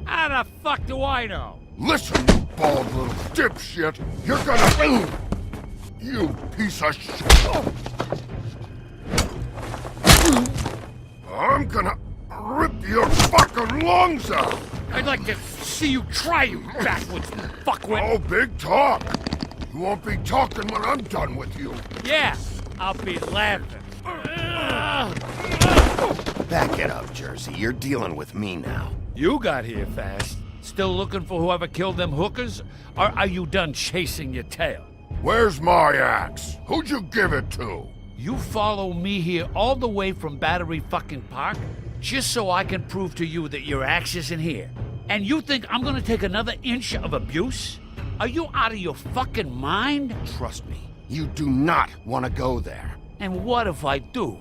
How the fuck do I know? Listen, you bald little dipshit. You're gonna... You piece of shit. I'm gonna rip your fucking lungs out. I'd like to see you try, you backwards fuckwit. Oh, big talk. You won't be talking when I'm done with you. Yeah, I'll be laughing. Back it up, Jersey. You're dealing with me now. You got here fast. Still looking for whoever killed them hookers? Or are you done chasing your tail? Where's my axe? Who'd you give it to? You follow me here all the way from Battery fucking Park just so I can prove to you that your axe isn't here? And you think I'm gonna take another inch of abuse? Are you out of your fucking mind? Trust me, you do not want to go there. And what if I do?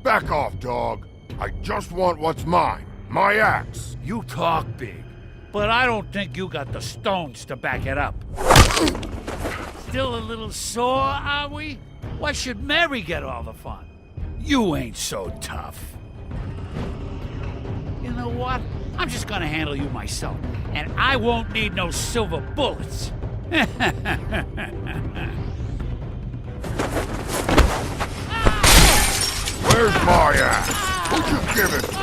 Back off, dog. I just want what's mine. My axe. You talk big, but I don't think you got the stones to back it up. Still a little sore, are we? Why should Mary get all the fun? You ain't so tough. You know what? I'm just gonna handle you myself, and I won't need no silver bullets. Where's my axe? Who'd you give it to?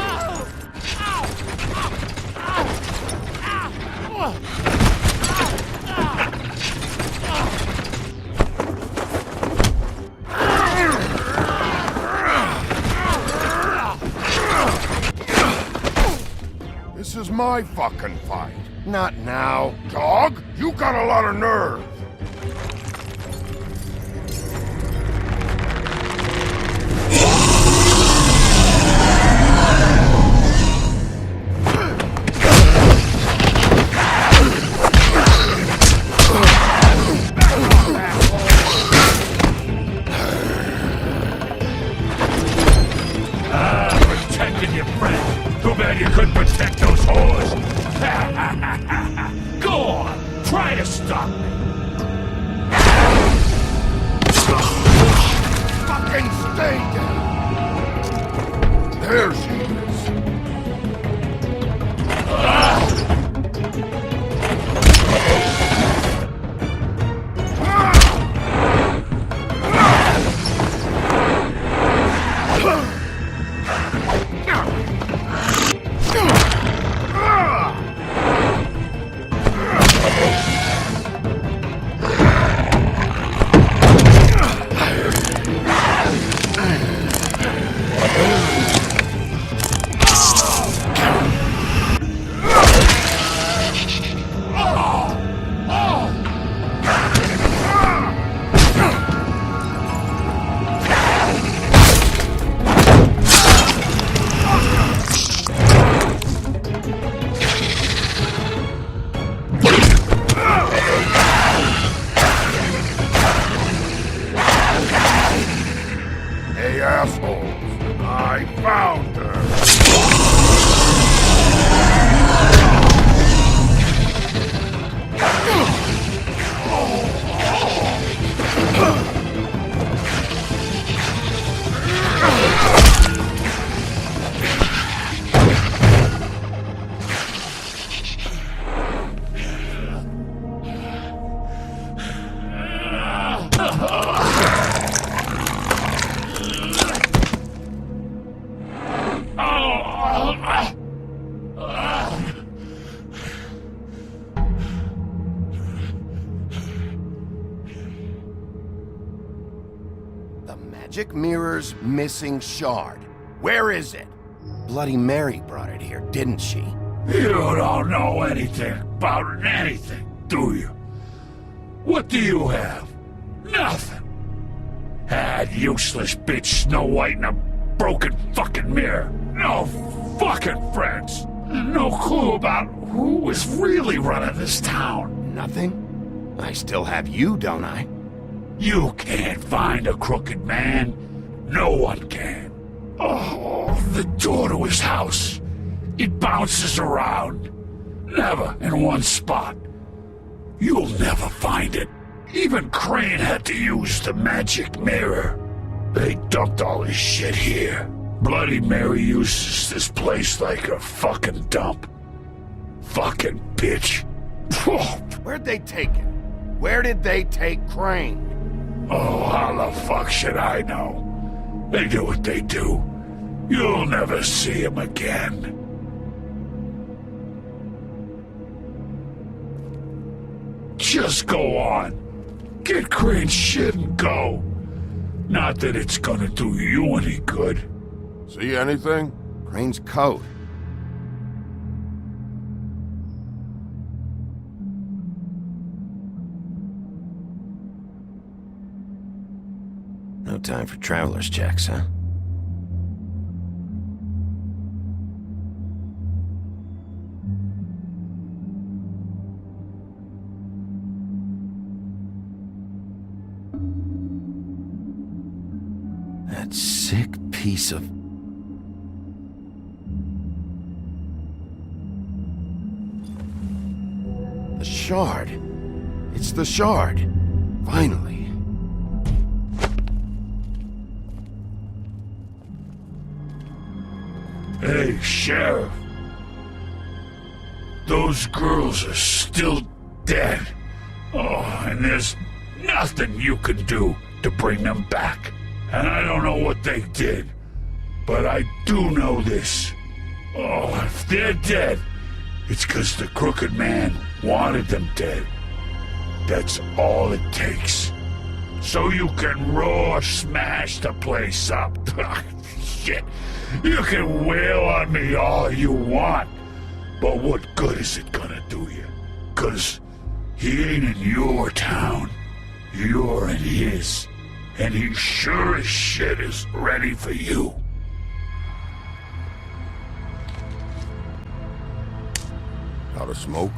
This is my fucking fight. Not now. Dog, you got a lot of nerve. Protecting your friend. Too bad you couldn't protect those whores. Go on, try to stop me. Fucking stay down. There she is. Hey, assholes. I found her. The magic mirror's missing shard. Where is it? Bloody Mary brought it here, didn't she? You don't know anything about anything, do you? What do you have? Nothing. Had useless bitch Snow White and a broken fucking mirror. No fucking friends. And no clue about who was really running this town. Nothing? I still have you, don't I? You can't find a crooked man. No one can. Oh, the door to his house. It bounces around. Never in one spot. You'll never find it. Even Crane had to use the magic mirror. They dumped all his shit here. Bloody Mary uses this place like a fucking dump. Fucking bitch. Where'd they take it? Where did they take Crane? Oh, how the fuck should I know? They do what they do. You'll never see him again. Just go on. Get Crane's shit and go. Not that it's gonna do you any good. See anything? Crane's coat. No time for traveler's checks, huh? That sick piece of... The shard. It's the shard. Finally. Hey, Sheriff. Those girls are still dead. Oh, and there's nothing you can do to bring them back. And I don't know what they did, but I do know this. Oh, if they're dead, it's 'cause the Crooked Man wanted them dead. That's all it takes. So you can roar smash the place up. Shit. You can wail on me all you want, but what good is it gonna do you? 'Cause he ain't in your town. You're in his. And he sure as shit is ready for you. Out of smoke?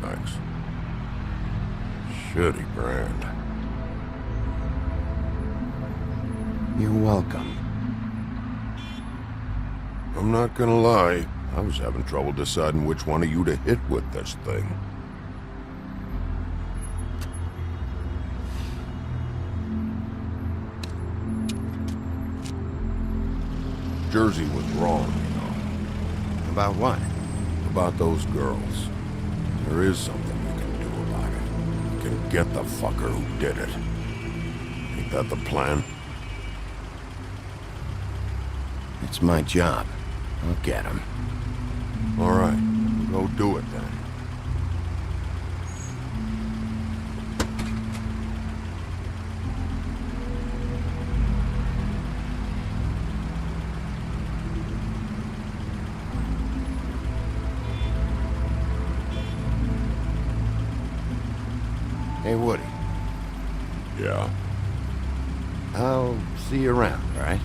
Thanks. Shitty brand. You're welcome. I'm not gonna lie, I was having trouble deciding which one of you to hit with this thing. Jersey was wrong, you know. About what? About those girls. There is something you can do about it. You can get the fucker who did it. Ain't that the plan? It's my job. I'll get him. All right, go do it then. Hey, Woody. Yeah. I'll see you around, all right?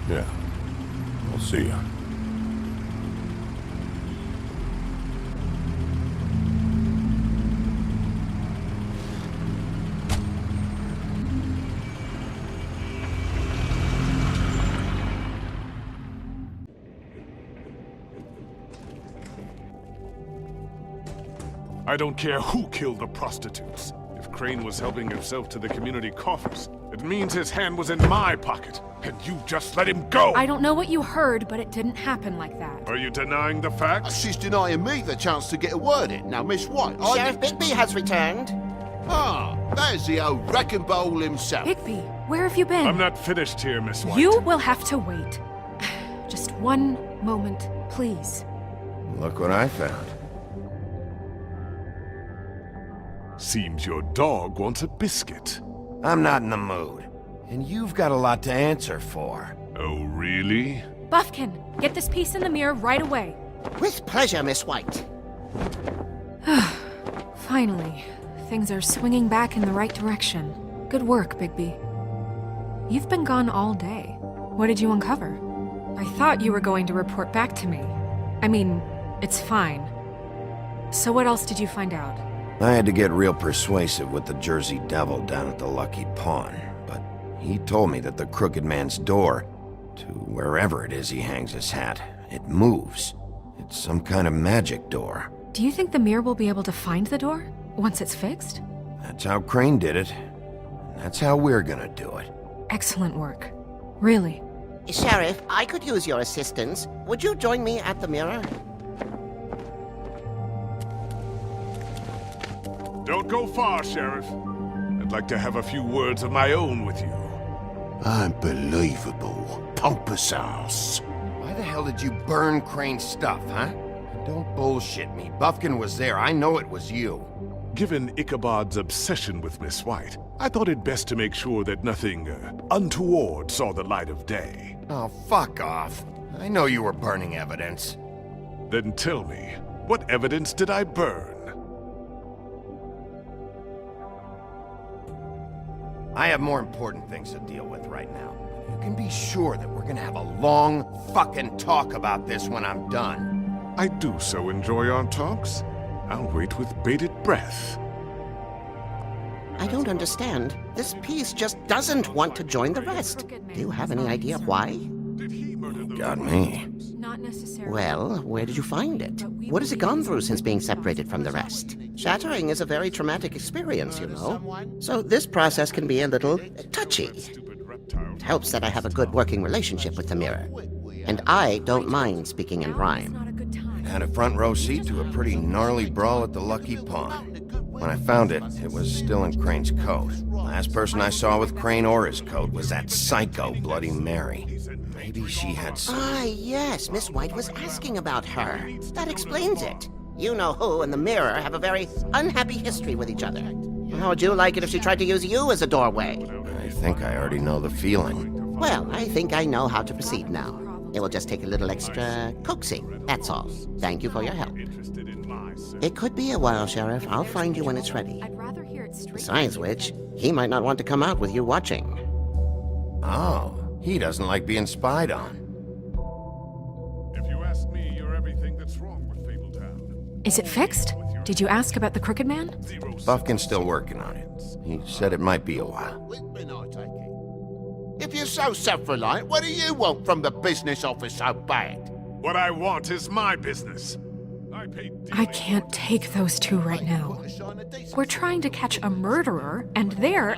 Yeah. I'll see ya. I don't care who killed the prostitutes. If Crane was helping himself to the community coffers, it means his hand was in my pocket, and you just let him go! I don't know what you heard, but it didn't happen like that. Are you denying the fact? She's denying me the chance to get a word in. Now, Miss White, Sheriff Bigby has returned. Ah, there's the old wrecking bowl himself. Bigby, where have you been? I'm not finished here, Miss White. You will have to wait. Just one moment, please. Look what I found. Seems your dog wants a biscuit. I'm not in the mood. And you've got a lot to answer for. Oh, really? Buffkin, get this piece in the mirror right away. With pleasure, Miss White. Finally, things are swinging back in the right direction. Good work, Bigby. You've been gone all day. What did you uncover? I thought you were going to report back to me. I mean, it's fine. So what else did you find out? I had to get real persuasive with the Jersey Devil down at the Lucky Pawn, but he told me that the Crooked Man's door, to wherever it is he hangs his hat, it moves. It's some kind of magic door. Do you think the mirror will be able to find the door once it's fixed? That's how Crane did it. And that's how we're gonna do it. Excellent work. Really. Sheriff, I could use your assistance. Would you join me at the mirror? Don't go far, Sheriff. I'd like to have a few words of my own with you. Unbelievable. Pompous ass. Why the hell did you burn Crane's stuff, huh? Don't bullshit me. Bufkin was there. I know it was you. Given Ichabod's obsession with Miss White, I thought it best to make sure that nothing untoward saw the light of day. Oh, fuck off. I know you were burning evidence. Then tell me, what evidence did I burn? I have more important things to deal with right now. You can be sure that we're gonna have a long fucking talk about this when I'm done. I do so enjoy our talks. I'll wait with bated breath. I don't understand. This piece just doesn't want to join the rest. Do you have any idea why? Got me. Not necessarily. Well, where did you find it? What has it gone through since being separated from the rest? Shattering is a very traumatic experience, you know. So this process can be a little touchy. It helps that I have a good working relationship with the mirror. And I don't mind speaking in rhyme. Had a front row seat to a pretty gnarly brawl at the Lucky Pawn. When I found it, it was still in Crane's coat. Last person I saw with Crane or his coat was that psycho Bloody Mary. Maybe she had some... Ah, yes, Miss White was asking about her. That explains it. You know who and the mirror have a very unhappy history with each other. How would you like it if she tried to use you as a doorway? I think I already know the feeling. Well, I think I know how to proceed now. It will just take a little extra coaxing, that's all. Thank you for your help. It could be a while, Sheriff. I'll find you when it's ready. I'd rather hear it straight. Besides which, he might not want to come out with you watching. Oh, he doesn't like being spied on. If you ask me, you're everything that's wrong with Fabletown. Is it fixed? Did you ask about the Crooked Man? Bufkin's still working on it. He said it might be a while. If you're so self-reliant, what do you want from the business office so bad? What I want is my business. I can't take those two right now. We're trying to catch a murderer, and they're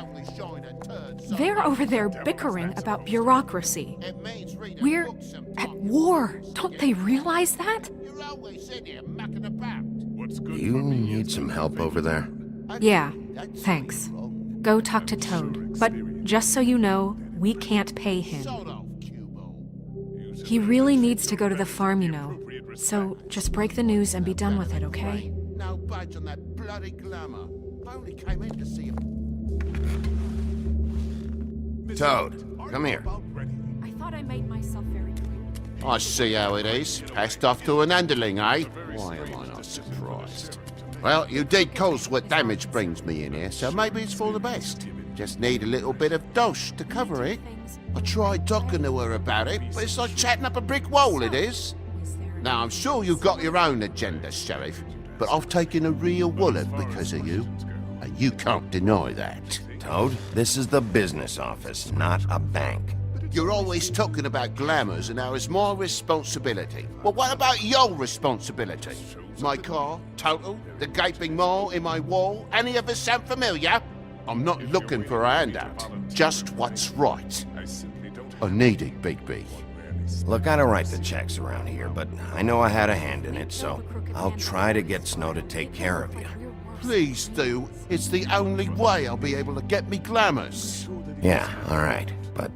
over there bickering about bureaucracy. We're at war. Don't they realize that? You need some help over there? Yeah, thanks. Go talk to Toad. But just so you know, we can't pay him. He really needs to go to the farm, you know. So just break the news and be done with it, okay? No budge on that bloody glamour. I only came in to see him. Toad, come here. I thought I made myself very clear. I see how it is. Passed off to an underling, eh? Why am I not surprised? Well, you did cause what damage brings me in here, so maybe it's for the best. Just need a little bit of dosh to cover it. I tried talking to her about it, but it's like chatting up a brick wall, it is. Now, I'm sure you've got your own agenda, Sheriff, but I've taken a real wallop because of you, and you can't deny that. Toad, this is the business office, not a bank. You're always talking about glamours and how it's my responsibility. Well, what about your responsibility? My car, total, the gaping mole in my wall, any of us sound familiar? I'm not looking for a handout, just what's right. I need it, Bigby. Look, I don't write the checks around here, but I know I had a hand in it, so I'll try to get Snow to take care of you. Please do. It's the only way I'll be able to get me glamours. Yeah, all right. But,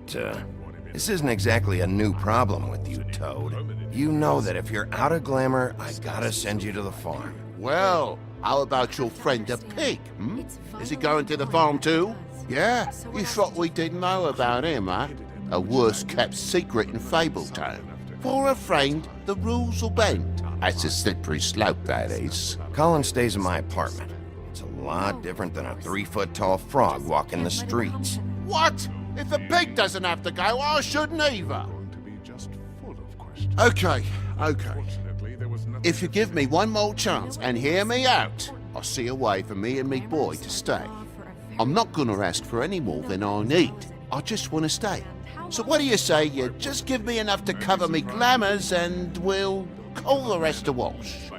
this isn't exactly a new problem with you, Toad. You know that if you're out of glamour, I gotta send you to the farm. Well, how about your friend the pig, hmm? Is he going to the farm too? Yeah? You thought we didn't know about him, huh? A worst-kept secret in Fabletown. For a friend, the rules will bend. That's a slippery slope, that is. Colin stays in my apartment. It's a lot different than a 3-foot-tall frog walking the streets. What? If the pig doesn't have to go, I shouldn't either. To be just full of questions. Okay. Fortunately, there was nothing. If you give me one more chance and hear me out, I'll see a way for me and me boy to stay. I'm not gonna ask for any more than I need. I just want to stay. So what do you say you just give me enough to cover me glamours and we'll call the rest a wash?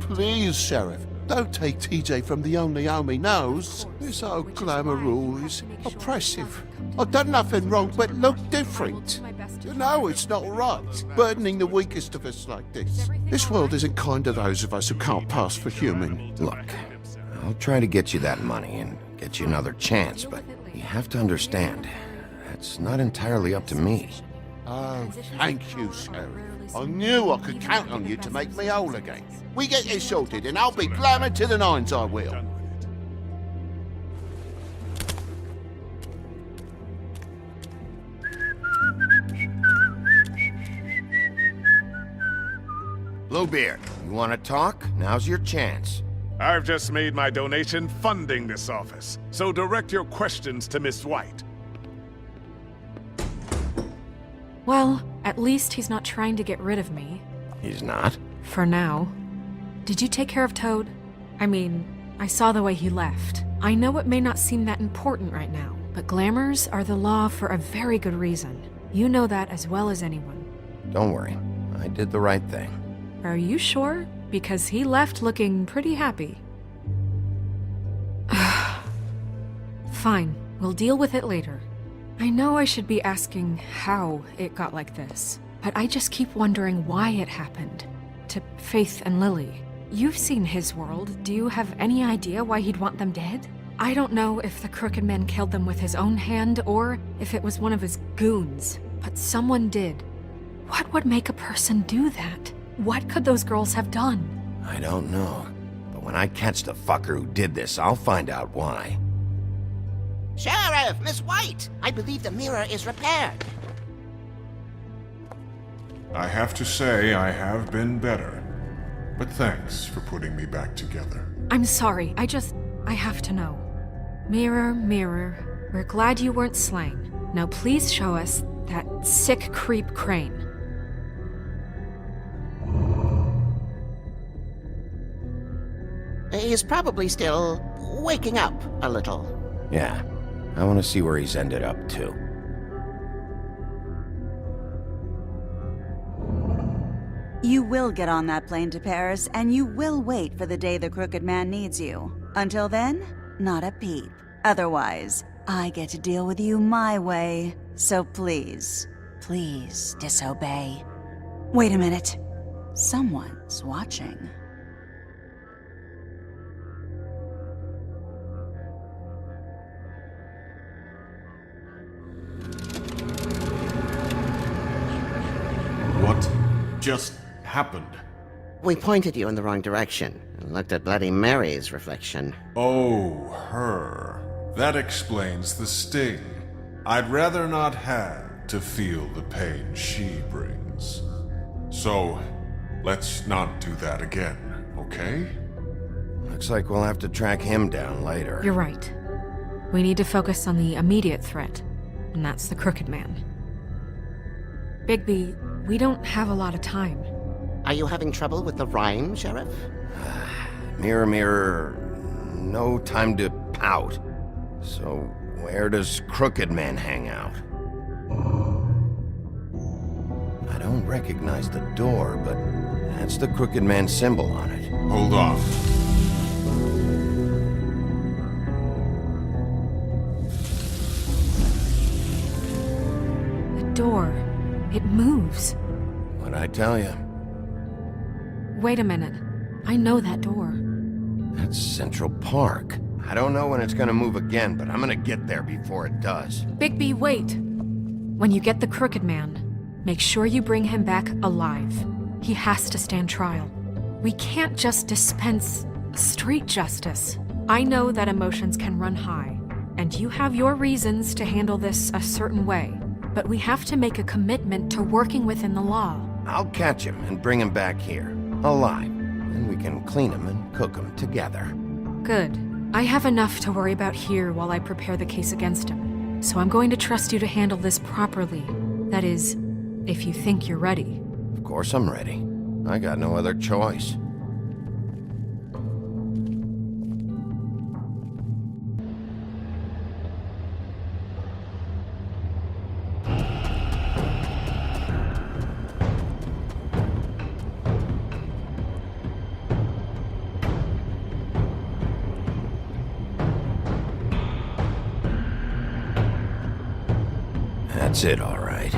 Please, Sheriff, don't take TJ from the only home he knows. This old glamour rule is oppressive. I've done nothing wrong but look different. You know it's not right, burdening the weakest of us like this. This world isn't kind to those of us who can't pass for human. Look, I'll try to get you that money and get you another chance, but you have to understand, that's not entirely up to me. Oh, thank you, Sheriff. I knew I could count on you to make me whole again. We get this sorted and I'll be glamour to the nines, I will. Bluebeard, you want to talk? Now's your chance. I've just made my donation funding this office, so direct your questions to Miss White. Well, at least he's not trying to get rid of me. He's not? For now. Did you take care of Toad? I mean, I saw the way he left. I know it may not seem that important right now, but glamours are the law for a very good reason. You know that as well as anyone. Don't worry. I did the right thing. Are you sure? Because he left looking pretty happy. Fine, we'll deal with it later. I know I should be asking how it got like this, but I just keep wondering why it happened. To Faith and Lily. You've seen his world. Do you have any idea why he'd want them dead? I don't know if the Crooked Man killed them with his own hand or if it was one of his goons, but someone did. What would make a person do that? What could those girls have done? I don't know. But when I catch the fucker who did this, I'll find out why. Sheriff, Miss White! I believe the mirror is repaired. I have to say I have been better. But thanks for putting me back together. I'm sorry, I have to know. Mirror, mirror, we're glad you weren't slain. Now please show us that sick creep Crane. He's probably still waking up a little. Yeah, I want to see where he's ended up, too. You will get on that plane to Paris, and you will wait for the day the Crooked Man needs you. Until then, not a peep. Otherwise, I get to deal with you my way. So please, please disobey. Wait a minute. Someone's watching. What just happened? We pointed you in the wrong direction and looked at Bloody Mary's reflection. Oh, her. That explains the sting. I'd rather not have to feel the pain she brings. So, let's not do that again, okay? Looks like we'll have to track him down later. You're right. We need to focus on the immediate threat, and that's the Crooked Man. Bigby, we don't have a lot of time. Are you having trouble with the rhyme, Sheriff? Mirror, mirror, no time to pout. So, where does Crooked Man hang out? I don't recognize the door, but that's the Crooked Man symbol on it. Hold on. The door. It moves. What'd I tell you? Wait a minute. I know that door. That's Central Park. I don't know when it's gonna move again, but I'm gonna get there before it does. Bigby, wait! When you get the Crooked Man, make sure you bring him back alive. He has to stand trial. We can't just dispense street justice. I know that emotions can run high, and you have your reasons to handle this a certain way. But we have to make a commitment to working within the law. I'll catch him and bring him back here, alive. And we can clean him and cook him together. Good. I have enough to worry about here while I prepare the case against him. So I'm going to trust you to handle this properly. That is, if you think you're ready. Of course I'm ready. I got no other choice. That's it, all right.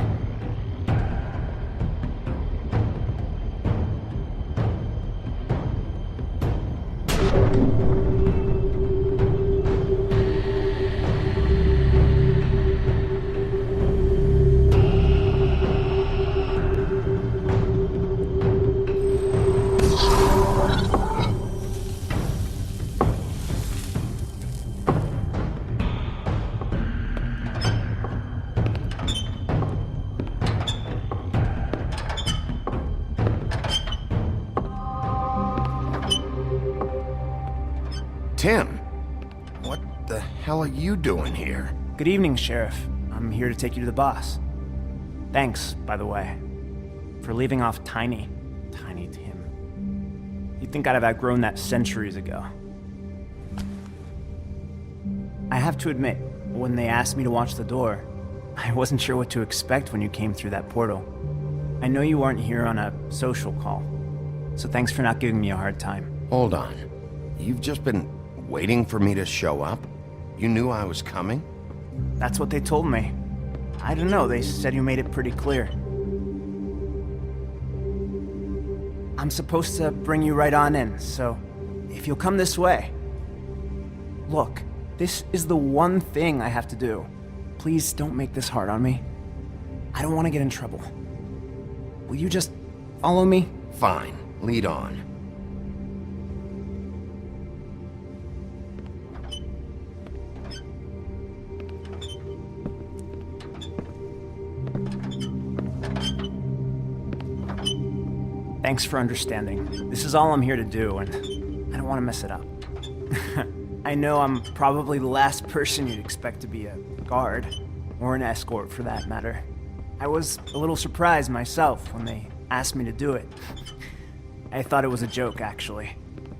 Tim, what the hell are you doing here? Good evening, Sheriff. I'm here to take you to the boss. Thanks, by the way, for leaving off Tiny Tim. You'd think I'd have outgrown that centuries ago. I have to admit, when they asked me to watch the door, I wasn't sure what to expect when you came through that portal. I know you weren't here on a social call, so thanks for not giving me a hard time. Hold on. You've just been waiting for me to show up? You knew I was coming? That's what they told me. I don't know, they said you made it pretty clear. I'm supposed to bring you right on in, so if you'll come this way. Look, this is the one thing I have to do. Please don't make this hard on me. I don't want to get in trouble. Will you just follow me? Fine, lead on. Thanks for understanding. This is all I'm here to do, and I don't want to mess it up. I know I'm probably the last person you'd expect to be a guard, or an escort for that matter. I was a little surprised myself when they asked me to do it. I thought it was a joke, actually.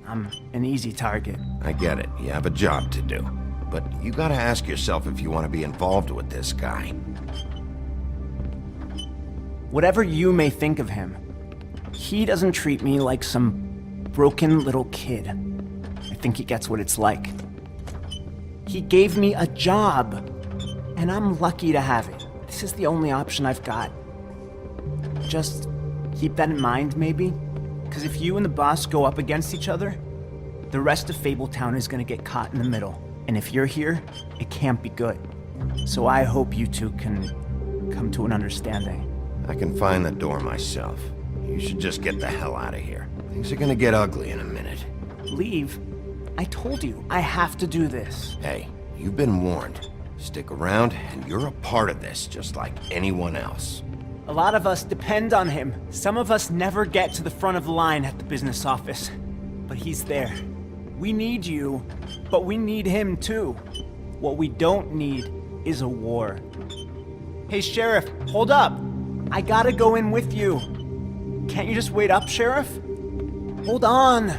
I'm an easy target. I get it. You have a job to do. But you gotta ask yourself if you want to be involved with this guy. Whatever you may think of him, he doesn't treat me like some broken little kid. I think he gets what it's like. He gave me a job, and I'm lucky to have it. This is the only option I've got. Just keep that in mind, maybe? Because if you and the boss go up against each other, the rest of Fabletown is gonna get caught in the middle. And if you're here, it can't be good. So I hope you two can come to an understanding. I can find the door myself. You should just get the hell out of here. Things are gonna get ugly in a minute. Leave? I told you, I have to do this. Hey, you've been warned. Stick around, and you're a part of this, just like anyone else. A lot of us depend on him. Some of us never get to the front of the line at the business office. But he's there. We need you, but we need him too. What we don't need is a war. Hey, Sheriff, hold up. I gotta go in with you. Can't you just wait up, Sheriff? Hold on.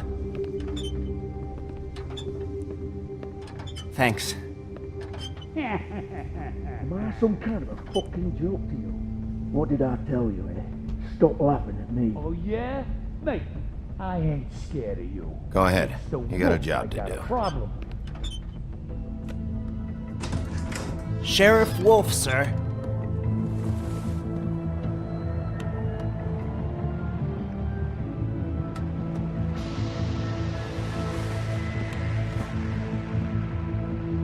Thanks. Am I some kind of a fucking joke to you? What did I tell you, eh? Stop laughing at me. Oh, yeah? Mate, I ain't scared of you. Go ahead. So You got a what? job I to got do. a problem. Sheriff Wolf, sir.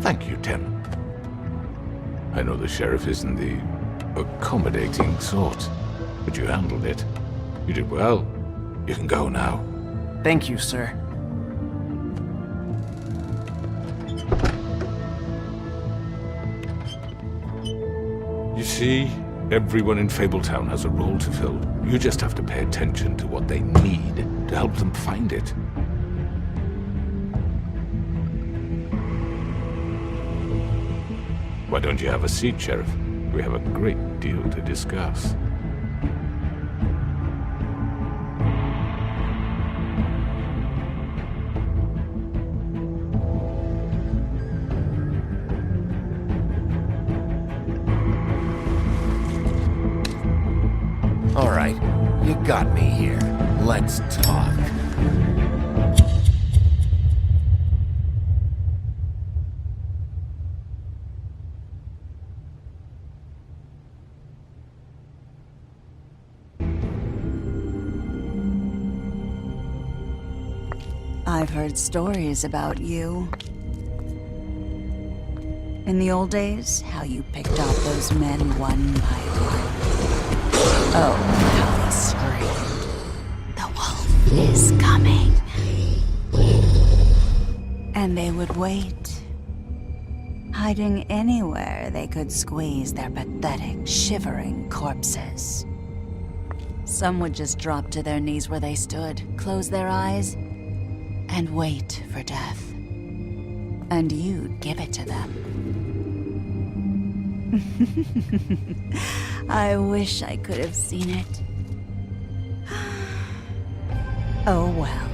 Thank you, Tim. I know the sheriff isn't the accommodating sort, but you handled it. You did well. You can go now. Thank you, sir. You see, everyone in Fabletown has a role to fill. You just have to pay attention to what they need to help them find it. Why don't you have a seat, Sheriff? We have a great deal to discuss. All right, you got me here. Let's talk. I've heard stories about you. In the old days, how you picked off those men one by one. Oh, how they screamed. The wolf is coming. And they would wait, hiding anywhere they could squeeze their pathetic, shivering corpses. Some would just drop to their knees where they stood, close their eyes, and wait for death. And you'd give it to them. I wish I could have seen it. Oh well.